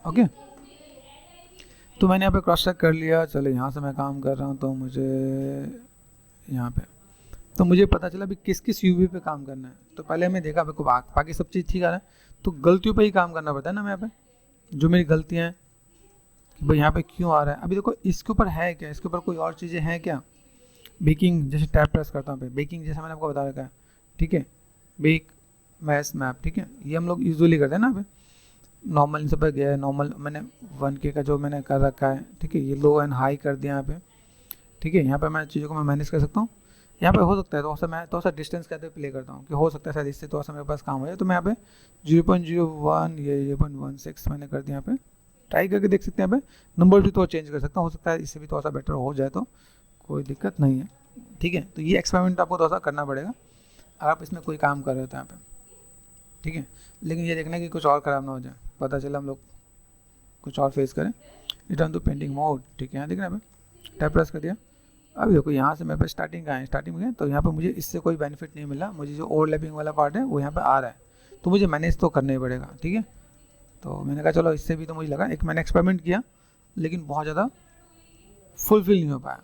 ओके। तो मैंने यहाँ पे क्रॉस चेक कर लिया, चलो यहाँ से मैं काम कर रहा हूँ तो मुझे यहाँ पे, तो मुझे पता चला अभी किस किस यूवी पे काम करना है। तो पहले मैं देखा मेरे को बाकी सब चीज़ ठीक आ रहा है, तो गलतियों पे ही काम करना पड़ता है ना। मैं यहाँ पे जो मेरी गलतियाँ हैं कि भाई यहाँ पे क्यों आ रहा है, अभी देखो इसके ऊपर है क्या, इसके ऊपर कोई और चीज़ें हैं क्या। बेकिंग जैसे टैब प्रेस करता हूँ, बेकिंग जैसे मैंने आपको बता रखा है, ठीक है। बेक मैस मैप, ठीक है, ये हम लोग यूजुअली करते हैं ना। पे नॉर्मल इन सब पे गया है, नॉर्मल मैंने 1K का जो मैंने कर रखा है, ठीक है। ये लो एंड हाई कर दिया यहाँ पे, ठीक है। यहाँ पे मैं चीज़ों को मैं मैनेज कर सकता हूँ। यहाँ पे हो सकता है तो मैं थोड़ा सा डिस्टेंस कहते हुए प्ले करता हूँ कि हो सकता है शायद इससे थोड़ा सा मेरे पास काम हो जाए, तो मैं यहाँ पे 0.01 या 0.16 मैंने कर दिया। यहाँ पे ट्राई करके देख सकते हैं, यहाँ पे नंबर भी थोड़ा चेंज कर सकता हूँ, हो सकता है इससे भी थोड़ा सा बेटर हो जाए, तो कोई दिक्कत नहीं है, ठीक है। तो ये एक्सपेरिमेंट आपको थोड़ा सा करना पड़ेगा अगर आप इसमें कोई काम कर रहे हो तो यहाँ पे, ठीक है। लेकिन ये देखना कि कुछ और ख़राब ना हो जाए, पता चला हम लोग कुछ और फेस करें। रिटर्न टू पेंटिंग मोड, ठीक है। यहाँ देखना पे टैप प्रेस कर दिया। अभी देखो यहाँ से मेरे पास स्टार्टिंग का है, स्टार्टिंग में, तो यहाँ पे मुझे इससे कोई बेनिफिट नहीं मिला, मुझे जो ओवरलैपिंग वाला पार्ट है वो यहाँ पे आ रहा है, तो मुझे मैनेज तो करना ही पड़ेगा, ठीक है। तो मैंने कहा चलो इससे भी, तो मुझे लगा, एक मैंने एक्सपेरिमेंट किया लेकिन बहुत ज़्यादा फुलफिल नहीं हो पाया।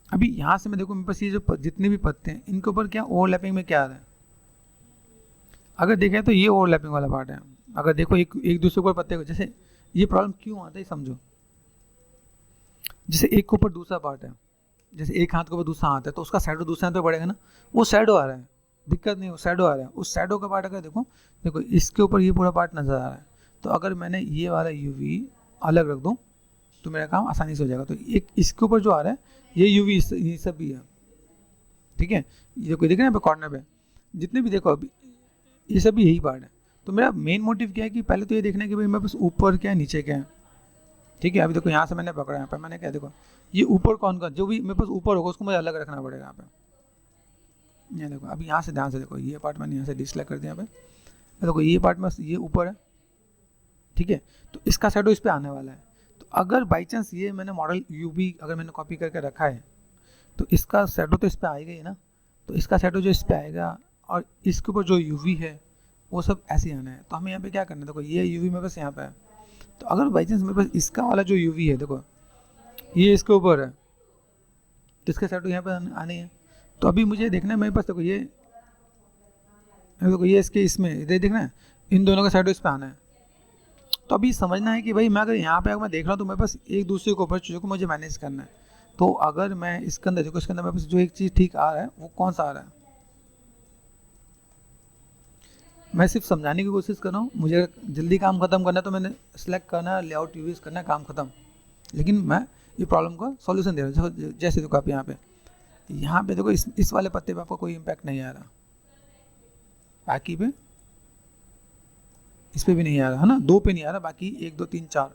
अभी यहाँ से मैं देखो मेरे पास ये जो जितने भी पत्ते हैं इनके ऊपर क्या ओवरलैपिंग में क्या आ रहा है, अगर देखें तो ये ओवरलैपिंग वाला पार्ट है। अगर देखो एक दूसरे के ऊपर पत्ते को, जैसे ये प्रॉब्लम क्यों आता है समझो, जैसे एक के ऊपर दूसरा पार्ट है, जैसे एक हाथ के ऊपर दूसरा हाथ है तो उसका शैडो दूसरे हाथ पे पड़ेगा ना, वो शैडो आ रहा है, दिक्कत नहीं, वो शैडो आ रहा है। उस शैडो का पार्ट अगर देखो देखो इसके ऊपर ये पूरा पार्ट नज़र आ रहा है, तो अगर मैंने ये वाला यूवी अलग रख दूँ तो मेरा काम आसानी से हो जाएगा। तो एक इसके ऊपर जो आ रहा है ये यूवी ये सब भी है, ठीक है, ये देखो देख रहे हैं कॉर्नर पे जितने भी देखो अभी ये सब भी यही पार्ट है। तो मेरा मेन मोटिव क्या है कि पहले तो ये देखना है कि भाई मेरे पास ऊपर क्या है नीचे क्या है, ठीक है। अभी देखो यहाँ से मैंने पकड़ा, यहाँ पे मैंने क्या देखो ये ऊपर कौन का जो भी मेरे पास ऊपर होगा उसको मुझे अलग रखना पड़ेगा यहाँ पे। ये देखो अभी यहाँ से ध्यान से देखो, ये पार्ट मैंने यहाँ से डिसलाइक कर दिया यहाँ पे, देखो ये पार्ट में ये ऊपर है, ठीक है, तो इसका शैडो इस पर आने वाला है। तो अगर बाई चांस ये मैंने मॉडल यूवी अगर मैंने कॉपी करके रखा है तो इसका शैडो तो इस पर आएगा ही ना, तो इसका शैडो जो इस पर आएगा और इसके ऊपर जो यूवी है वो सब ऐसे आना है। तो हमें यहाँ पे क्या करना है, देखो ये यूवी मेरे पास यहाँ पे है, तो अगर बाई चांस मेरे पास इसका वाला जो यूवी है देखो ये इसके ऊपर है तो इसका शैडो यहाँ पे आने है। तो अभी मुझे देखना है मेरे पास देखो ये इसके इसमें देखना है इन दोनों का शैडो इस पर आना है। तो अभी समझना है कि भाई मैं अगर यहाँ पे अगर मैं देख रहा हूँ तो मेरे पास एक दूसरे के ऊपर चीज़ों को मुझे मैनेज करना है। तो अगर मैं इसके अंदर देखो, इसके अंदर मेरे पास जो एक चीज़ ठीक आ रहा है वो कौन सा आ रहा है, मैं सिर्फ समझाने की कोशिश कर रहा हूँ। मुझे जल्दी काम खत्म करना है तो मैंने सेलेक्ट करना है, लेआउट यूज करना है, काम खत्म। लेकिन मैं ये प्रॉब्लम का सॉल्यूशन दे रहा हूँ। जैसे देखो आप यहाँ पे देखो इस वाले पत्ते पे आपको कोई इम्पैक्ट नहीं आ रहा, बाकी पे इस पे भी नहीं आ रहा है ना, दो पे नहीं आ रहा, बाकी 1 2 3 4।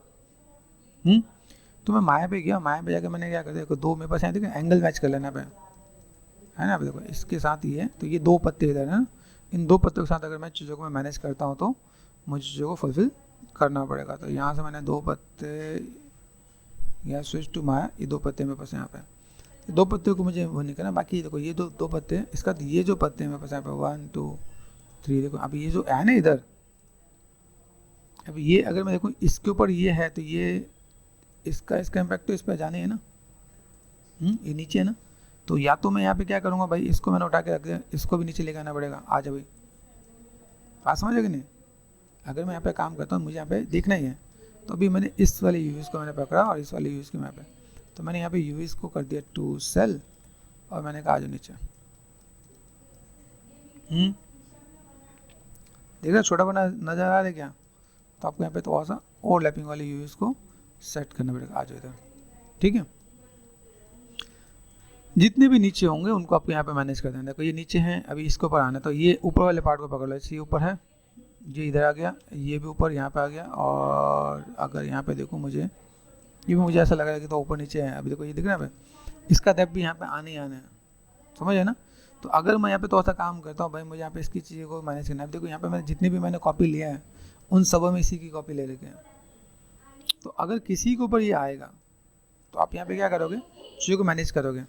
तो मैं माया पे गया, माया पे जाकर मैंने क्या कर दिया, देखो दो मेरे पास है, देखो एंगल मैच कर लेना पे है ना। देखो इसके साथ ही है तो ये 2 पत्ते इधर है ना, इन 2 पत्तों के साथ अगर मैं चीज़ों को मैं मैनेज करता हूँ तो मुझे चीज़ों को फुलफिल करना पड़ेगा। तो यहाँ से मैंने 2 पत्ते या स्विच टू माया, ये 2 पत्ते मेरे पास यहाँ पे, 2 पत्ते को मुझे वो नहीं करना। बाकी देखो ये 2 पत्ते, इसका ये जो पत्ते हैं मेरे पास यहाँ पे 1 2 3, देखो अभी ये जो है ना इधर, अभी ये अगर मैं देखूँ इसके ऊपर ये है तो ये इसका इम्पैक्ट तो इस पर जाने है ना, ये नीचे है ना। तो या तो मैं यहाँ पे क्या करूँगा भाई, इसको मैंने उठा के रख दिया, इसको भी नीचे लेके आना पड़ेगा। आ जाओ भाई, बात समझ कि नहीं। अगर मैं यहाँ पे काम करता हूँ मुझे यहाँ पे देखना ही है, तो अभी मैंने इस वाले यूवीज को मैंने पकड़ा और इस वाले यूवीज को यहाँ पे, तो मैंने यहाँ पे यूवीज को कर दिया टू सेल और मैंने कहा आ जाओ नीचे। देख रहे छोटा बना नजर आ रहा है क्या, तो आपको यहाँ पे थोड़ा सा ओवरलैपिंग वाले यूवीज को सेट करना पड़ेगा। आ जाओ इधर, ठीक है। जितने भी नीचे होंगे उनको आपको यहाँ पे मैनेज कर देना। देखो ये नीचे हैं, अभी इसके ऊपर आना है तो ये ऊपर वाले पार्ट को पकड़ लो, ये ऊपर है, ये इधर आ गया, ये भी ऊपर यहाँ पे आ गया। और अगर यहाँ पे देखो मुझे ये भी मुझे ऐसा लग रहा है कि तो ऊपर नीचे है। अभी देखो ये दिख रहा है, इसका डेप्थ भी यहाँ पे आने ही आना है, समझ है ना। तो अगर मैं यहाँ पे थोड़ा सा काम करता हूँ भाई, मुझे यहाँ पे इसकी चीज़ों को मैनेज करना है। देखो यहाँ पे मैंने जितने भी मैंने कॉपी लिया है उन सब में इसी की कॉपी ले रखे हैं। तो अगर किसी के ऊपर ये आएगा तो आप यहाँ पे क्या करोगे, चीज़ों को मैनेज करोगे।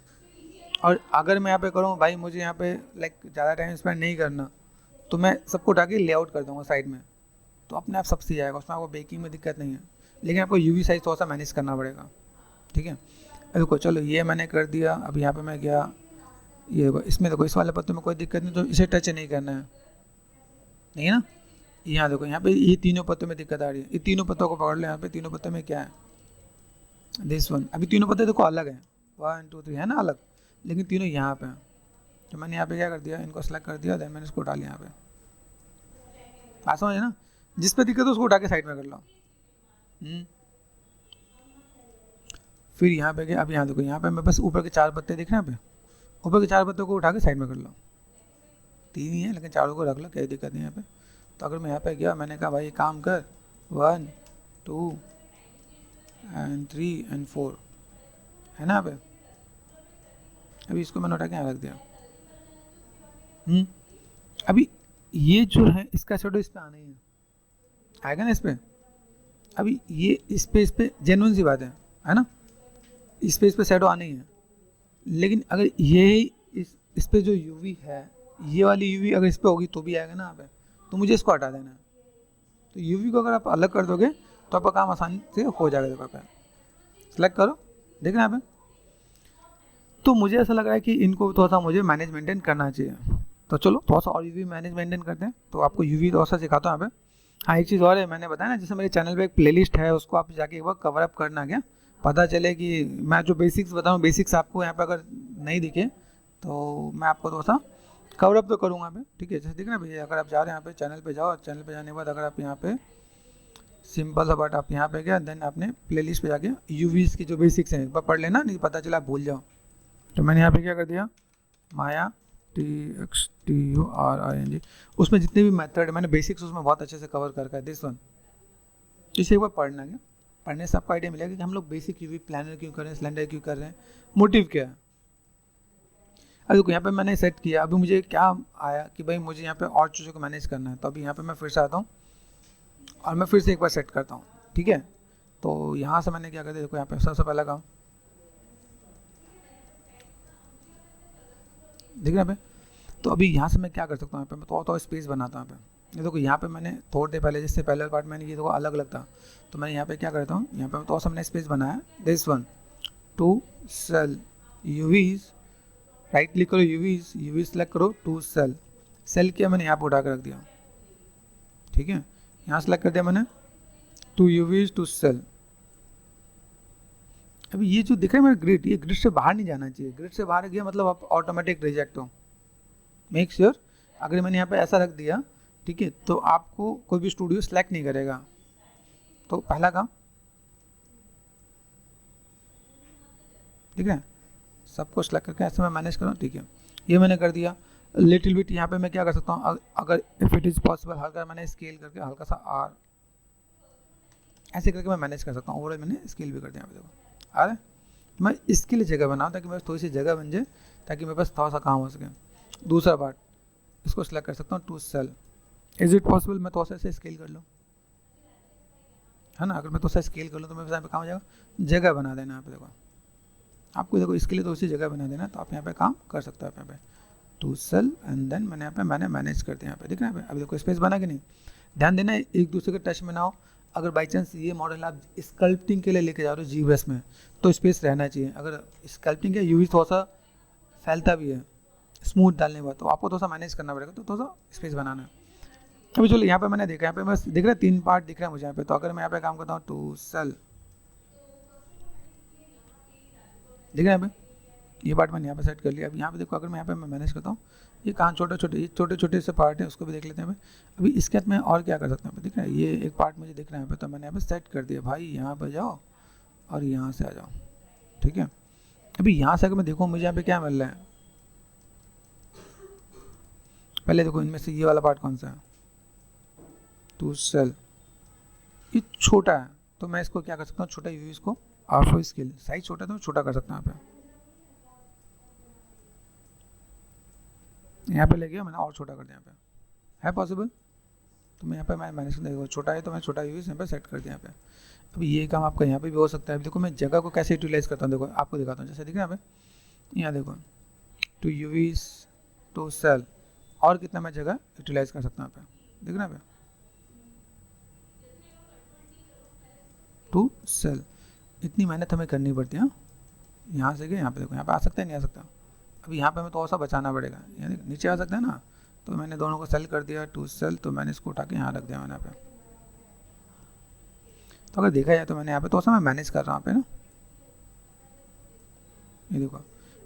और अगर मैं यहाँ पे करूँ भाई मुझे यहाँ पे लाइक ज़्यादा टाइम स्पेंड नहीं करना, तो मैं सबको उठा के लेआउट कर दूँगा साइड में, तो अपने आप सब सी जाएगा, उसमें आपको बेकिंग में दिक्कत नहीं है। लेकिन आपको यूवी साइज थोड़ा सा मैनेज करना पड़ेगा, ठीक है। देखो चलो ये मैंने कर दिया। अब यहाँ पे मैं गया, ये देखो इसमें देखो इस वाले पत्ते में कोई दिक्कत नहीं, तो इसे टच नहीं करना है, नहीं है ना। यहाँ देखो यहाँ पे ये तीनों पत्तों में दिक्कत आ रही है, ये तीनों पत्तों को पकड़ लो। यहाँ पे तीनों पत्तों में क्या है, दिस वन। अभी तीनों पत्ते देखो अलग है, 1 2 3 है ना अलग, लेकिन तीनों यहाँ पे हैं। तो मैंने यहाँ पे क्या कर दिया, इनको सेलेक्ट कर दिया, देन मैंने इसको उठा लिया यहाँ पे। बात समझे ना, जिस पे दिक्कत है उसको उठा के साइड में कर लो। फिर यहाँ पे क्या, अब यहाँ देखो यहाँ पे मेरे पास ऊपर के 4 पत्ते दिख रहे हैं, यहाँ पे ऊपर के 4 पत्तों को उठा के साइड में कर लो। 3 ही है लेकिन चारों को रख लो, कोई दिक्कत नहीं यहाँ पे। तो अगर मैं यहाँ पे गया, मैंने कहा भाई काम कर 1 2 and 3 and 4 है ना यहाँ पे। अभी इसको मैंने उठा के यहाँ रख दिया। अभी ये जो है इसका शैडो इस पे आना ही है, आएगा ना इस पे। अभी ये इस पे जेन्युइन सी बात है ना, इस पे शैडो आना ही है। लेकिन अगर ये इस पे जो यूवी है, ये वाली यूवी अगर इस पे होगी तो भी आएगा ना यहाँ पे, तो मुझे इसको हटा देना है। तो यूवी को अगर आप अलग कर दोगे तो आपका काम आसानी से हो जाएगा। देखो पे सेलेक्ट करो, देखना यहाँ पे। तो मुझे ऐसा लग रहा है कि इनको थोड़ा सा मुझे मैनेज मेंटेन करना चाहिए। तो चलो थोड़ा सा और यूवी मैनेज मेंटेन करते हैं। तो आपको यूवी थोड़ा सा सिखाता हूँ यहाँ पे। हाँ, एक चीज़ और है, मैंने बताया ना, जैसे मेरे चैनल पे एक प्लेलिस्ट है, उसको आप जाके एक बार कवर अप करना, क्या पता चले कि मैं जो बेसिक्स बताऊँ, बेसिक्स आपको यहाँ पे अगर नहीं दिखे तो मैं आपको थोड़ा सा कवर अप तो करूँगा यहाँ पे, ठीक है। जैसे देखना भैया, अगर आप जा रहे हैं यहाँ पे चैनल पे जाओ, चैनल पे जाने के बाद अगर आप यहाँ पे सिंपल सा बट आप यहाँ पे गया, देन आपने प्लेलिस्ट पे जाके यूवीज़ की जो बेसिक्स हैं एक बार पढ़ लेना, नहीं पता चला आप भूल जाओ। तो मैंने यहाँ पे क्या कर दिया, माया TXTURING, उसमें जितने भी मेथड मैंने बेसिक्स उसमें बहुत अच्छे से कवर करके दिस वन। इसे एक बार पढ़ना, क्या पढ़ने से आपको आइडिया मिलेगा कि हम लोग बेसिक यूवी प्लानर क्यों कर रहे हैं, सिलेंडर क्यों कर रहे हैं, मोटिव क्या है। अब देखो यहाँ पे मैंने सेट किया, अभी मुझे क्या आया कि भाई मुझे यहाँ पे और चीज़ों को मैनेज करना है। तो अभी यहाँ पे मैं फिर से आता हूँ और मैं फिर से एक बार सेट करता हूँ, ठीक है। तो यहाँ से मैंने क्या कर दिया, देखो यहाँ पे सबसे पहला काम देख रहे हैं पे। तो अभी यहाँ से मैं क्या कर सकता हूँ, यहाँ पे मैं थोड़ा स्पेस बनाता हूँ यहाँ पे। ये देखो यहाँ पे मैंने थोड़ी देर पहले, जिससे पहले पार्ट मैंने ये देखो अलग अलग था, तो मैंने यहाँ पे क्या करता हूँ, यहाँ पे मैं थोड़ा सा मैंने स्पेस बनाया, this one to sell UVs, right click करो यूवीज, यूवीज सेलेक्ट करो, टू सेल, सेल किया मैंने यहाँ पे उठा कर रख दिया, ठीक है। यहाँ सेलेक्ट कर दिया मैंने टू यूवीज टू सेल। अभी ये जो दिख रहा है मेरा ग्रिड, ये ग्रिड से बाहर नहीं जाना चाहिए। ग्रिड से बाहर गया मतलब आप ऑटोमेटिक रिजेक्ट हो। मेक श्योर अगर मैंने यहाँ पे ऐसा रख दिया, ठीक है, तो आपको कोई भी स्टूडियो सेलेक्ट नहीं करेगा। तो पहला काम ठीक है, सबको सेलेक्ट करके ऐसे मैं मैनेज करूँ, ठीक है, ये मैंने कर दिया। लिटिल बिट यहाँ पे मैं क्या कर सकता हूँ, अगर इफ़ इट इज़ पॉसिबल हल्का मैंने स्केल करके हल्का सा आर ऐसे करके मैं मैनेज कर सकता हूँ। ओवरऑल मैंने स्केल भी कर दिया, देखो आ रहा है। मैं इसके लिए जगह बनाऊँ ताकि मेरे पास थोड़ी सी जगह बन जाए, ताकि मेरे पास थोड़ा सा काम हो सके। दूसरा पार्ट इसको सेलेक्ट कर सकता हूँ, to sell, is it possible मैं थोड़ा सा स्केल कर लूँ, है ना। अगर मैं थोड़ा सा स्केल कर लूँ तो मेरे पास यहाँ पे काम हो जाएगा, जगह बना देना यहाँ पे। देखो आपको देखो इसके लिए तो उसी जगह बना देना, तो आप यहाँ पे काम कर सकते हो। यहाँ पे टू सेल एंड देन मैंने यहाँ पे मैनेज करते हैं यहाँ पे, दिख रहा है यहाँ पे। अभी देखो स्पेस बना कि नहीं, ध्यान देना एक दूसरे के टच में ना हो। अगर बाई चांस ये मॉडल आप स्कल्पटिंग के लिए लेके जा रहे हो जीब्रस में, तो स्पेस रहना चाहिए। अगर स्कल्पटिंग का यूवी थोड़ा सा फैलता भी है स्मूथ डालने के बाद, तो आपको थोड़ा सा मैनेज करना पड़ेगा, तो थोड़ा सा स्पेस बनाना है। अभी चलो यहाँ पे मैंने देखा, यहाँ पे बस दिख रहा है 3 पार्ट दिख रहा है मुझे यहाँ पे। तो अगर मैं यहाँ पे काम करता हूँ टू सेल, दिख रहा है यहाँ पे, ये पार्ट मैंने यहाँ पे सेट कर लिया। अब यहाँ पे देखो अगर मैं यहाँ पे मैं मैनेज करता हूँ, ये कहाँ छोटे छोटे से पार्ट है, उसको भी देख लेते हैं। अभी इसके बाद मैं और क्या कर सकता हूँ, दिख रहा है ये एक पार्ट मुझे दिख रहा है यहाँ पे, तो मैंने यहाँ पे सेट कर दिया, भाई यहाँ पर जाओ और यहाँ से आ जाओ, ठीक है। अभी यहाँ से अगर मैं देखूँ मुझे यहाँ पे क्या मिल रहा है, पहले देखो इनमें से ये वाला पार्ट कौन सा है, टू सेल, ये छोटा है, तो मैं इसको क्या कर सकता हूँ, छोटा यूवी, इसको आर्फो स्केल, साइज छोटा है तो मैं छोटा कर सकता हूँ। यहाँ पे ले गया मैंने और छोटा कर दिया, यहाँ पे है पॉसिबल, तो मैं यहाँ पे मैं मैनेज कर देखो, छोटा है तो मैं छोटा यूवी यहाँ पे सेट कर दिया यहाँ पे। अभी ये काम आपका यहाँ पे भी हो सकता है। अभी देखो मैं जगह को कैसे यूटिलाइज करता हूँ, देखो आपको दिखाता हूँ। जैसे दिख रहा है यहाँ पे, यहाँ देखो टू यूवीज टू सेल, और कितना मैं जगह यूटिलाइज कर सकता हूँ यहाँ पे, दिख रहा है टू सेल। इतनी मेहनत हमें करनी पड़ती है। यहाँ से गए यहाँ पे, देखो यहाँ पे आ सकता है नहीं आ सकता। अभी यहाँ पे हमें थोड़ा सा बचाना पड़ेगा, यानी नीचे आ सकता है ना, तो मैंने दोनों को सेल कर दिया टू सेल, तो मैंने इसको उठा के यहाँ रख दिया मैंने यहाँ पे। तो अगर देखा जाए तो मैंने यहाँ पे थोड़ा सा मैं मैनेज कर रहा हूँ यहाँ पे ना, ये देखो।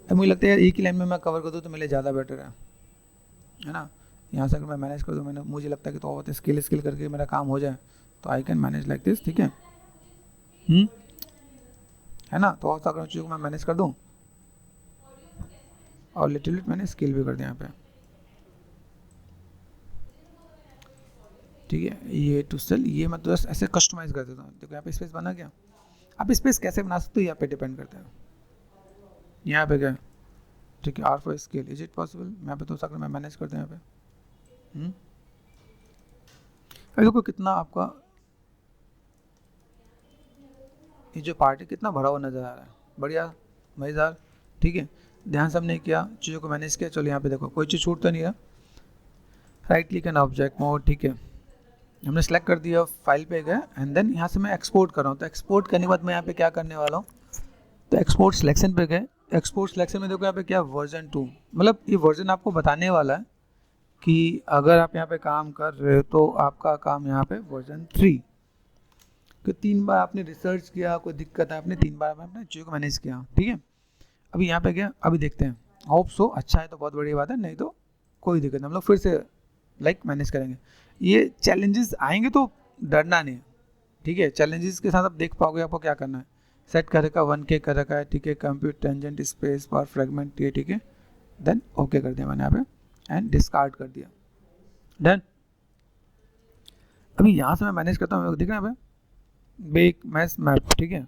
अब मुझे लगता है यार एक ही लाइन में मैं कवर कर दूँ तो मेरे लिए ज़्यादा बेटर है ना। यहाँ से अगर मैं मैनेज कर दूँ, मैंने मुझे लगता है कि तो बहुत स्किल करके मेरा काम हो जाए, तो I can manage like this, ठीक है, है ना। तो अगर चीज़ों को मैं मैनेज कर दूँ, और लिटिल बिट मैंने स्केल भी कर दिया यहाँ पे, ठीक है। ये टू सेल, ये मैं तो ऐसे कस्टमाइज कर देता हूँ। देखो यहाँ पे स्पेस बना गया। आप स्पेस कैसे बना सकते हो यहाँ पे डिपेंड करता है। यहाँ पे क्या, ठीक है, R for scale, is it possible, मैं यहाँ पे तो अगर मैं मैनेज करता हूँ यहाँ पे। अभी देखो कितना आपका ये जो पार्ट है कितना भरा हुआ नज़र आ रहा है, बढ़िया मज़ेदार, ठीक है। ध्यान से हमने किया, चीज़ों को मैनेज किया। चलो यहाँ पे देखो कोई चीज़ छूट तो नहीं रहा, right click and object mode, ठीक है। हमने सेलेक्ट कर दिया, फाइल पे गए एंड देन यहाँ से मैं एक्सपोर्ट कर रहा हूँ। तो एक्सपोर्ट करने के बाद मैं यहाँ पे क्या करने वाला हूँ, तो एक्सपोर्ट सिलेक्शन पे गए। एक्सपोर्ट सिलेक्शन में देखो यहाँ पे क्या वर्जन 2, मतलब ये वर्जन आपको बताने वाला है कि अगर आप यहाँ पे काम कर रहे हो तो आपका काम यहाँ पे वर्जन 3, कि 3 बार आपने रिसर्च किया, कोई दिक्कत है, आपने 3 बार अपने चीज़ों को मैनेज किया, ठीक है। अभी यहाँ पे गया, अभी देखते हैं, होप सो अच्छा है तो बहुत बड़ी बात है, नहीं तो कोई दिक्कत नहीं, हम लोग फिर से मैनेज करेंगे। ये चैलेंजेस आएंगे तो डरना नहीं है, ठीक है। चैलेंजेस के साथ आप देख पाओगे आपको क्या करना है। सेट कर रखा 1K कर रखा है, ठीक है। Compute tangent space bar fragment, ये ठीक है। देन ओके कर दिया मैंने यहाँ पे एंड डिस्कार्ड कर दिया, डन। अभी यहाँ से मैं मैनेज करता हूँ, दिख रहा है यहाँ पे बेक मैस मैप, ठीक है।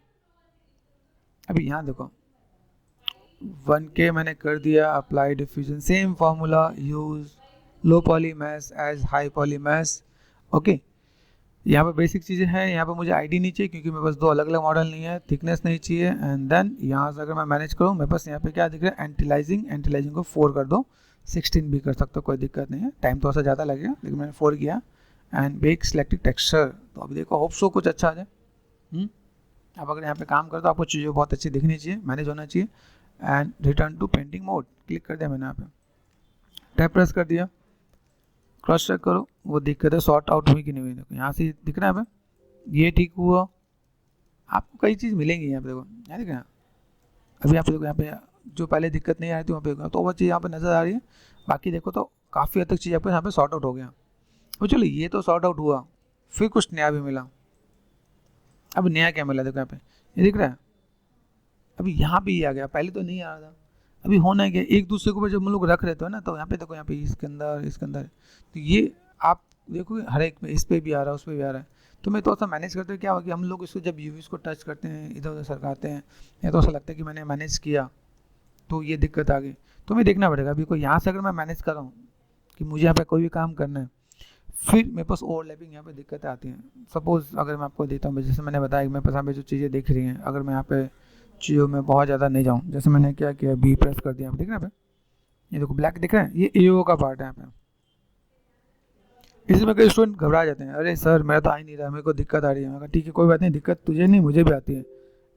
अभी यहाँ देखो 1K मैंने कर दिया, apply diffusion, same formula use low poly mesh as high poly mesh, okay. यहाँ पे बेसिक चीज़ें हैं, यहाँ पे मुझे आईडी नहीं चाहिए क्योंकि मेरे पास 2 अलग अलग मॉडल नहीं है, थिकनेस नहीं चाहिए एंड देन यहाँ से अगर मैं मैनेज करूँ, मेरे पास यहाँ पे क्या दिख रहा है, एंटीलाइजिंग को 4 कर दो, 16 भी कर सकते हो, कोई दिक्कत नहीं है। टाइम थोड़ा सा ज़्यादा लगेगा लेकिन मैंने 4 किया एंड बेक सिलेक्टेड टेक्सचर। तो अभी देखो होप सो कुछ अच्छा आ जाए। आप अगर यहाँ पे काम करते हो आपको चीज़ें बहुत अच्छी दिखनी चाहिए, मैनेज होना चाहिए and return to painting mode click कर दिया मैंने, यहाँ पे टैप प्रेस कर दिया, क्रॉस चेक करो वो दिक्कत है सॉर्ट आउट हुई कि नहीं हुई। देखो यहाँ से दिख रहा है हमें, ये ठीक हुआ, आपको कई चीज़ मिलेंगी यहाँ पे, देखो यहाँ दिख रहा है। अभी यहाँ पे देखो, यहाँ पे जो पहले दिक्कत नहीं आ रही थी वहाँ पे तो वो चीज़ यहाँ पे नज़र आ रही है। बाकी देखो तो काफ़ी हद तक चीज़ आपको यहाँ पे सॉर्ट आउट हो गया। तो चलो ये तो सॉर्ट आउट हुआ, फिर कुछ नया भी मिला। अब नया क्या मिला, देखो यहाँ पे ये दिख रहा है, अभी यहाँ पे ये आ गया, पहले तो नहीं आ रहा था। अभी होना है क्या, एक दूसरे के ऊपर जब हम लोग रख रहे थे ना, तो यहाँ पे देखो, यहाँ पे इसके अंदर तो ये आप देखो हर एक में, इस पर भी आ रहा है, उस पर भी आ रहा है। तो मैं थोड़ा सा मैनेज करते हुए क्या हुआ कि हम लोग इसको जब यूवीज़ को टच करते हैं, इधर उधर सरकाते हैं, या तो ऐसा लगता है कि मैंने मैनेज किया तो ये दिक्कत आ गई। तो मैं देखना पड़ेगा अभी कोई यहाँ से अगर मैं मैनेज कर रहा हूँ कि मुझे यहाँ पे कोई भी काम करना है, फिर मेरे पास ओवरलैपिंग यहाँ पे दिक्कतें आती हैं। सपोज़ अगर मैं आपको देता हूँ, जैसे मैंने बताया कि मेरे पास यहाँ पे जो चीज़ें दिख रही हैं, अगर मैं यहाँ पे चीज़ों में बहुत ज़्यादा नहीं जाऊँ, जैसे मैंने क्या किया, बी प्रेस कर दिया, दिख रहा है, ये देखो ब्लैक दिख रहा है, ये एओ का पार्ट है यहाँ पे। इसमें कई स्टूडेंट घबरा जाते हैं, अरे सर मेरा तो आ ही नहीं रहा, मेरे को दिक्कत आ रही है। मैं कहा ठीक है कोई बात नहीं, दिक्कत तुझे नहीं मुझे भी आती है,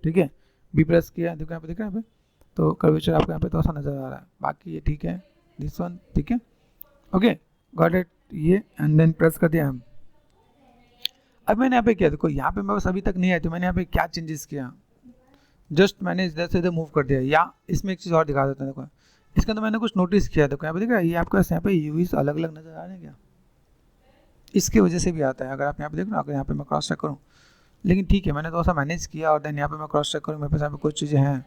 ठीक है। बी प्रेस किया, देखो यहाँ पे दिख रहा है, यहाँ पे तो कर्वेचर आपको यहाँ पे थोड़ा सा नज़र आ रहा है, बाकी ये ठीक है, दिस वन ठीक है, ओके गॉट इट। ये एंड देन प्रेस कर दिया हम। अब मैंने यहाँ पे किया, देखो यहाँ पे मेरे पास अभी तक नहीं आया, तो मैंने यहाँ पे क्या चेंजेस किया, जस्ट मैंने इधर से इधर मूव कर दिया। या इसमें एक चीज़ और दिखा देता हूँ, देखो इसके अंदर मैंने कुछ नोटिस किया, देखो यहाँ पे दिख रहा है, ये आपके पास यहाँ पे यूवीज अलग अलग नजर आ रहे हैं क्या, इसकी वजह से भी आता है। अगर आप यहाँ पे देखो, अगर यहाँ पे मैं क्रॉस चेक करूँ, लेकिन ठीक है मैंने थोड़ा सा मैनेज किया और देन यहाँ पे मैं क्रॉस चेक करूँ, मेरे पास यहाँ पे कुछ चीज़ें हैं,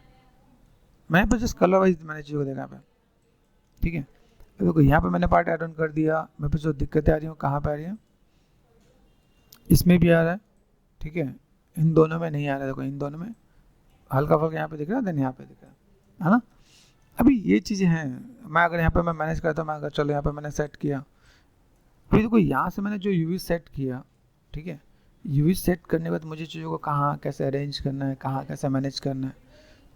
मैं यहाँ पे जस्ट कलर वाइज मैंने चीज़ों को देखा यहाँ पे, ठीक है। देखो यहाँ पे मैंने पार्ट ऐड ऑन कर दिया, मेरे पास जो दिक्कतें आ रही हैं कहाँ पे आ रही हैं, इसमें भी आ रहा है, ठीक है, इन दोनों में नहीं आ रहा है, देखो इन दोनों में हल्का फल्का यहाँ पे दिख रहा है, देन यहाँ पे दिख रहा है ना। अभी ये चीज़ें हैं, मैं अगर यहाँ पे मैं मैनेज करता हूँ, मैं अगर चलो यहाँ पे मैंने सेट किया, फिर देखो यहाँ से मैंने जो यूवी सेट किया, ठीक है, यूवी सेट करने के बाद मुझे चीज़ों को कहाँ कैसे अरेंज करना है, कहाँ कैसे मैनेज करना है,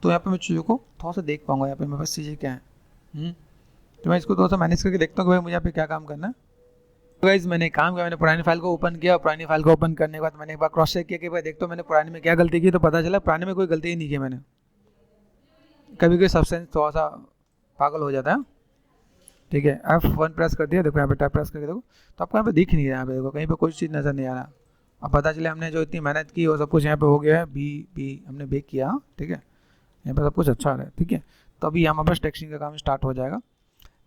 तो यहाँ पे मैं चीज़ों को थोड़ा सा देख पाऊँगा, यहाँ पे मेरे पास चीज़ें क्या हैं। तो मैं इसको थोड़ा सा मैनेज करके देखता हूँ कि भाई मुझे यहाँ पे क्या काम करना है। तो गाइस मैंने काम किया, मैंने पुरानी फाइल को ओपन किया, पुरानी फाइल को ओपन करने के बाद मैंने एक बार क्रॉस चेक किया कि भाई देखता हूँ मैंने पुरानी में क्या गलती की, तो पता चला पुराने में कोई गलती ही नहीं की मैंने। कभी कोई सब्सटेंस थोड़ा सा पागल हो जाता है, ठीक है। F1 प्रेस कर दिया, देखो यहाँ पे टैप प्रेस करके देखो, तो आपको यहाँ पे दिख नहीं रहा है, यहाँ पे देखो कहीं पे कोई चीज़ नज़र नहीं आ रहा। अब पता चले हमने जो इतनी मेहनत की वो सब कुछ यहाँ पे हो गया है, बी हमने बेक किया, ठीक है, यहाँ पे सब कुछ अच्छा आ रहा है, ठीक है। तो अभी हमारे पास टेक्सचरिंग का काम स्टार्ट हो जाएगा।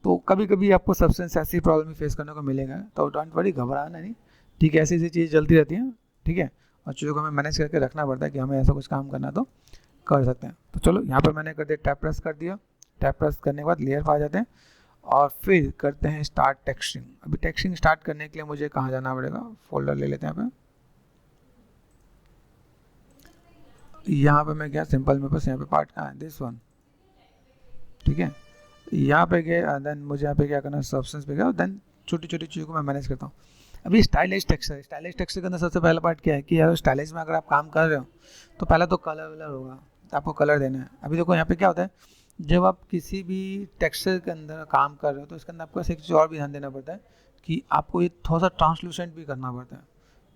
तो कभी कभी आपको सब्सटेंस ऐसी प्रॉब्लम फेस करने को मिलेगा, तो डोंट वरी, घबराना नहीं, ठीक है, ऐसी ऐसी चीज़ चलती रहती हैं, ठीक है। और चीज़ों को हमें मैनेज करके रखना पड़ता है कि हमें ऐसा कुछ काम करना तो कर सकते हैं। तो चलो यहाँ पर मैंने कर दिया, टैप प्रेस कर दिया, टैप प्रेस करने के बाद लेयर पर आ जाते हैं और फिर करते हैं स्टार्ट टेक्सचरिंग। अभी टेक्सचरिंग स्टार्ट करने के लिए मुझे कहाँ जाना पड़ेगा, फोल्डर ले लेते हैं यहाँ पे। यहाँ पे मैं गया सिंपल, मेरे पास यहाँ पे पार्ट कहाँ है, दिस वन, ठीक है। यहाँ पे गए, देन मुझे यहाँ पे क्या करना है, सब्सटेंस पे गया, देन छोटी छोटी चीज़ों को मैं मैनेज करता हूँ। अभी स्टाइलिश टेक्सचर, स्टाइलिश टेक्सचर के अंदर सबसे पहला पार्ट क्या है कि यार स्टाइलिश में अगर आप काम कर रहे हो तो पहला तो कलर वलर होगा, तो आपको कलर देना है। अभी देखो यहाँ पे क्या होता है, जब आप किसी भी टेक्सचर के अंदर काम कर रहे हो तो इसके अंदर आपको एक चीज़ और भी ध्यान देना पड़ता है कि आपको ये थोड़ा सा ट्रांसलूसेंट भी करना पड़ता है।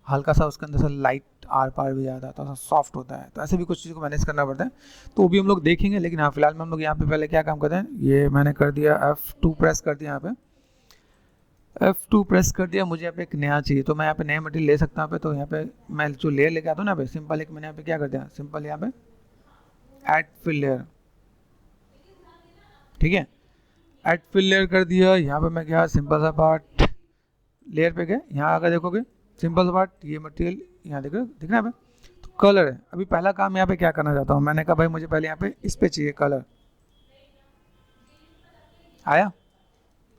हल्का सा उसके अंदर से लाइट आर पार भी जाता है, तो सॉफ्ट होता है। तो ऐसे भी कुछ चीज़ को मैनेज करना पड़ता है, तो वो भी हम लोग देखेंगे। लेकिन हाँ फिलहाल में हम लोग यहाँ पे पहले क्या काम करते हैं, ये मैंने कर दिया F2 प्रेस कर दिया, यहाँ पे F2 प्रेस कर दिया। मुझे यहाँ पे एक नया चाहिए, तो मैं यहाँ पे नया मटेरियल ले सकता हूँ। तो यहाँ पे मैं जो लेयर लेके आता हूँ ना, यहाँ पे सिंपल एक मैंने यहाँ पे क्या कर दिया, सिंपल यहाँ पे ऐड फिल लेयर, ठीक है, ऐड फिल लेयर कर दिया। यहाँ पे मैं गया सिंपल सा पार्ट लेयर पे गए, यहाँ अगर देखोगे सिंपल सा पार्ट, ये मटेरियल यहाँ देख रहे हो, दिख रहा है यहाँ पे, तो कलर है। अभी पहला काम यहाँ पे क्या करना चाहता हूँ, मैंने कहा भाई मुझे पहले यहाँ पे इस पे चाहिए कलर, आया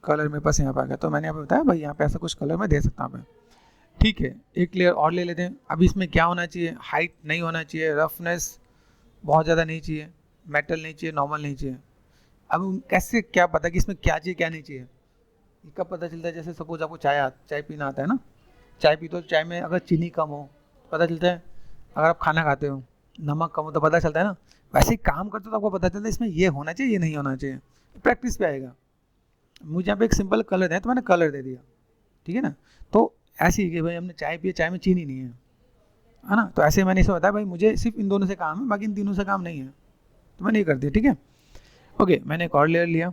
कलर मेरे पास यहाँ पे आ गया। तो मैंने यहाँ पे बताया भाई यहाँ पे ऐसा कुछ कलर मैं दे सकता हूँ, ठीक है। एक लेयर और ले लेते हैं। अब इसमें क्या होना चाहिए, हाइट नहीं होना चाहिए, रफनेस बहुत ज़्यादा नहीं चाहिए, मेटल नहीं चाहिए, नॉर्मल नहीं चाहिए। अब कैसे क्या पता कि इसमें क्या चाहिए क्या नहीं चाहिए, ये कब पता चलता है, जैसे सपोज आपको चाय पीना आता है ना, चाय पी तो चाय में अगर चीनी कम हो पता चलता है, अगर आप खाना खाते हो नमक कम हो तो पता चलता है ना। वैसे ही काम करते हो तो आपको पता चलता है इसमें ये होना चाहिए ये नहीं होना चाहिए, प्रैक्टिस पे आएगा। मुझे यहाँ पे एक सिंपल कलर दें तो मैंने कलर दे दिया, ठीक है ना। तो ऐसे ही कि भाई हमने चाय पी, चाय में चीनी नहीं है ना, तो ऐसे मैंने इसे बताया भाई मुझे सिर्फ इन दोनों से काम है, बाकी इन तीनों से काम नहीं है, तो मैंने ये कर दिया, ठीक है। ओके, मैंने एक और लेयर लिया।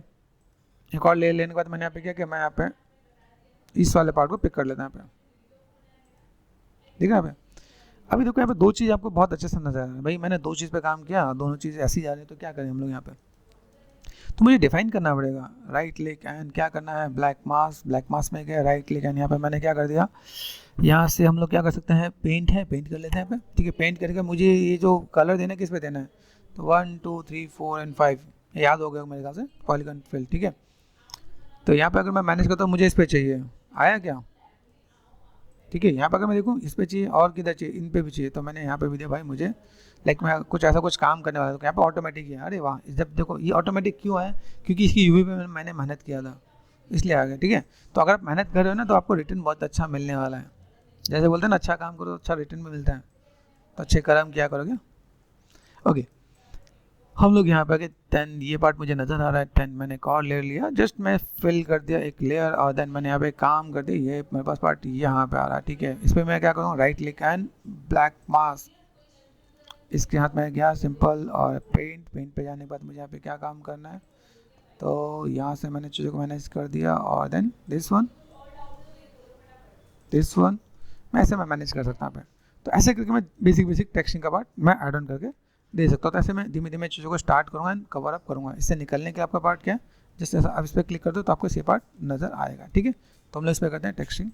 एक और लेयर लेने के बाद मैंने यहाँ पे क्या किया, मैं यहाँ पे इस वाले पार्ट को पिक कर लेता हूँ यहाँ पे, ठीक है यहाँ पे। अभी देखो यहाँ पे दो चीज़ आपको बहुत अच्छे से नजर आ रहा है, भाई मैंने दो चीज़ पे काम किया, दोनों चीज़ें ऐसी जा रही है, तो क्या करें हम लोग यहाँ पे, तो मुझे डिफाइन करना पड़ेगा। राइट क्लिक एंड क्या करना है, ब्लैक मास्क में गया, राइट क्लिक एंड यहाँ पे मैंने क्या कर दिया, यहाँ से हम लोग क्या कर सकते हैं, पेंट है, पेंट कर लेते हैं यहाँ पे, ठीक है। पेंट करके मुझे ये जो कलर देना है किस पे देना है, तो 1 2 3 4 एंड 5 याद हो गया मेरे ख्याल से, पॉलीगॉन फिल, ठीक है। तो यहाँ पे अगर मैं मैनेज करता हूँ मुझे इस पे चाहिए, आया क्या, ठीक है। यहाँ पर अगर मैं देखूँ इस पे चाहिए और किधर चाहिए, इन पे भी चाहिए, तो मैंने यहाँ पे भी दिया भाई मुझे लाइक मैं कुछ ऐसा कुछ काम करने वाला था, तो यहाँ पे ऑटोमेटिक है। अरे वाह, जब देखो ये ऑटोमेटिक क्यों है, क्योंकि इसकी यूवी पे मैंने मेहनत किया था इसलिए आ गया, ठीक है। तो अगर आप मेहनत कर रहे हो ना तो आपको रिटर्न बहुत अच्छा मिलने वाला है। जैसे बोलते हैं ना अच्छा काम करो अच्छा रिटर्न भी मिलता है, तो अच्छे कर्म क्या करोगे। ओके, हम लोग यहाँ पे आगे 10 ये पार्ट मुझे नज़र आ रहा है, 10 मैंने एक और लेयर लिया, जस्ट मैं फिल कर दिया एक लेयर, और देन मैंने यहाँ पे काम कर दिया, ये मेरे पास पार्ट यहाँ पे आ रहा है, ठीक है। इस पर मैं क्या करूँगा, right click and black mask, इसके हाथ में गया सिंपल, और पेंट पे जाने के बाद मुझे यहाँ पे क्या काम करना है, तो यहाँ से मैंने चीज़ों को मैनेज कर दिया, और देन दिस वन मैं ऐसे मैं मैनेज कर सकता हूँ। तो ऐसे करके मैं बेसिक टेक्सटिंग का पार्ट मैं ऐड ऑन करके दे सकता हूँ। तो ऐसे मैं धीमे धीमे चीज़ों को स्टार्ट करूँगा एंड कवर अप करूँगा। इससे निकलने के आपका पार्ट क्या है, जैसे अब इस पर क्लिक कर दो तो आपको ये पार्ट नज़र आएगा, ठीक है। तो हम लोग इस पर करते हैं टेक्सटिंग।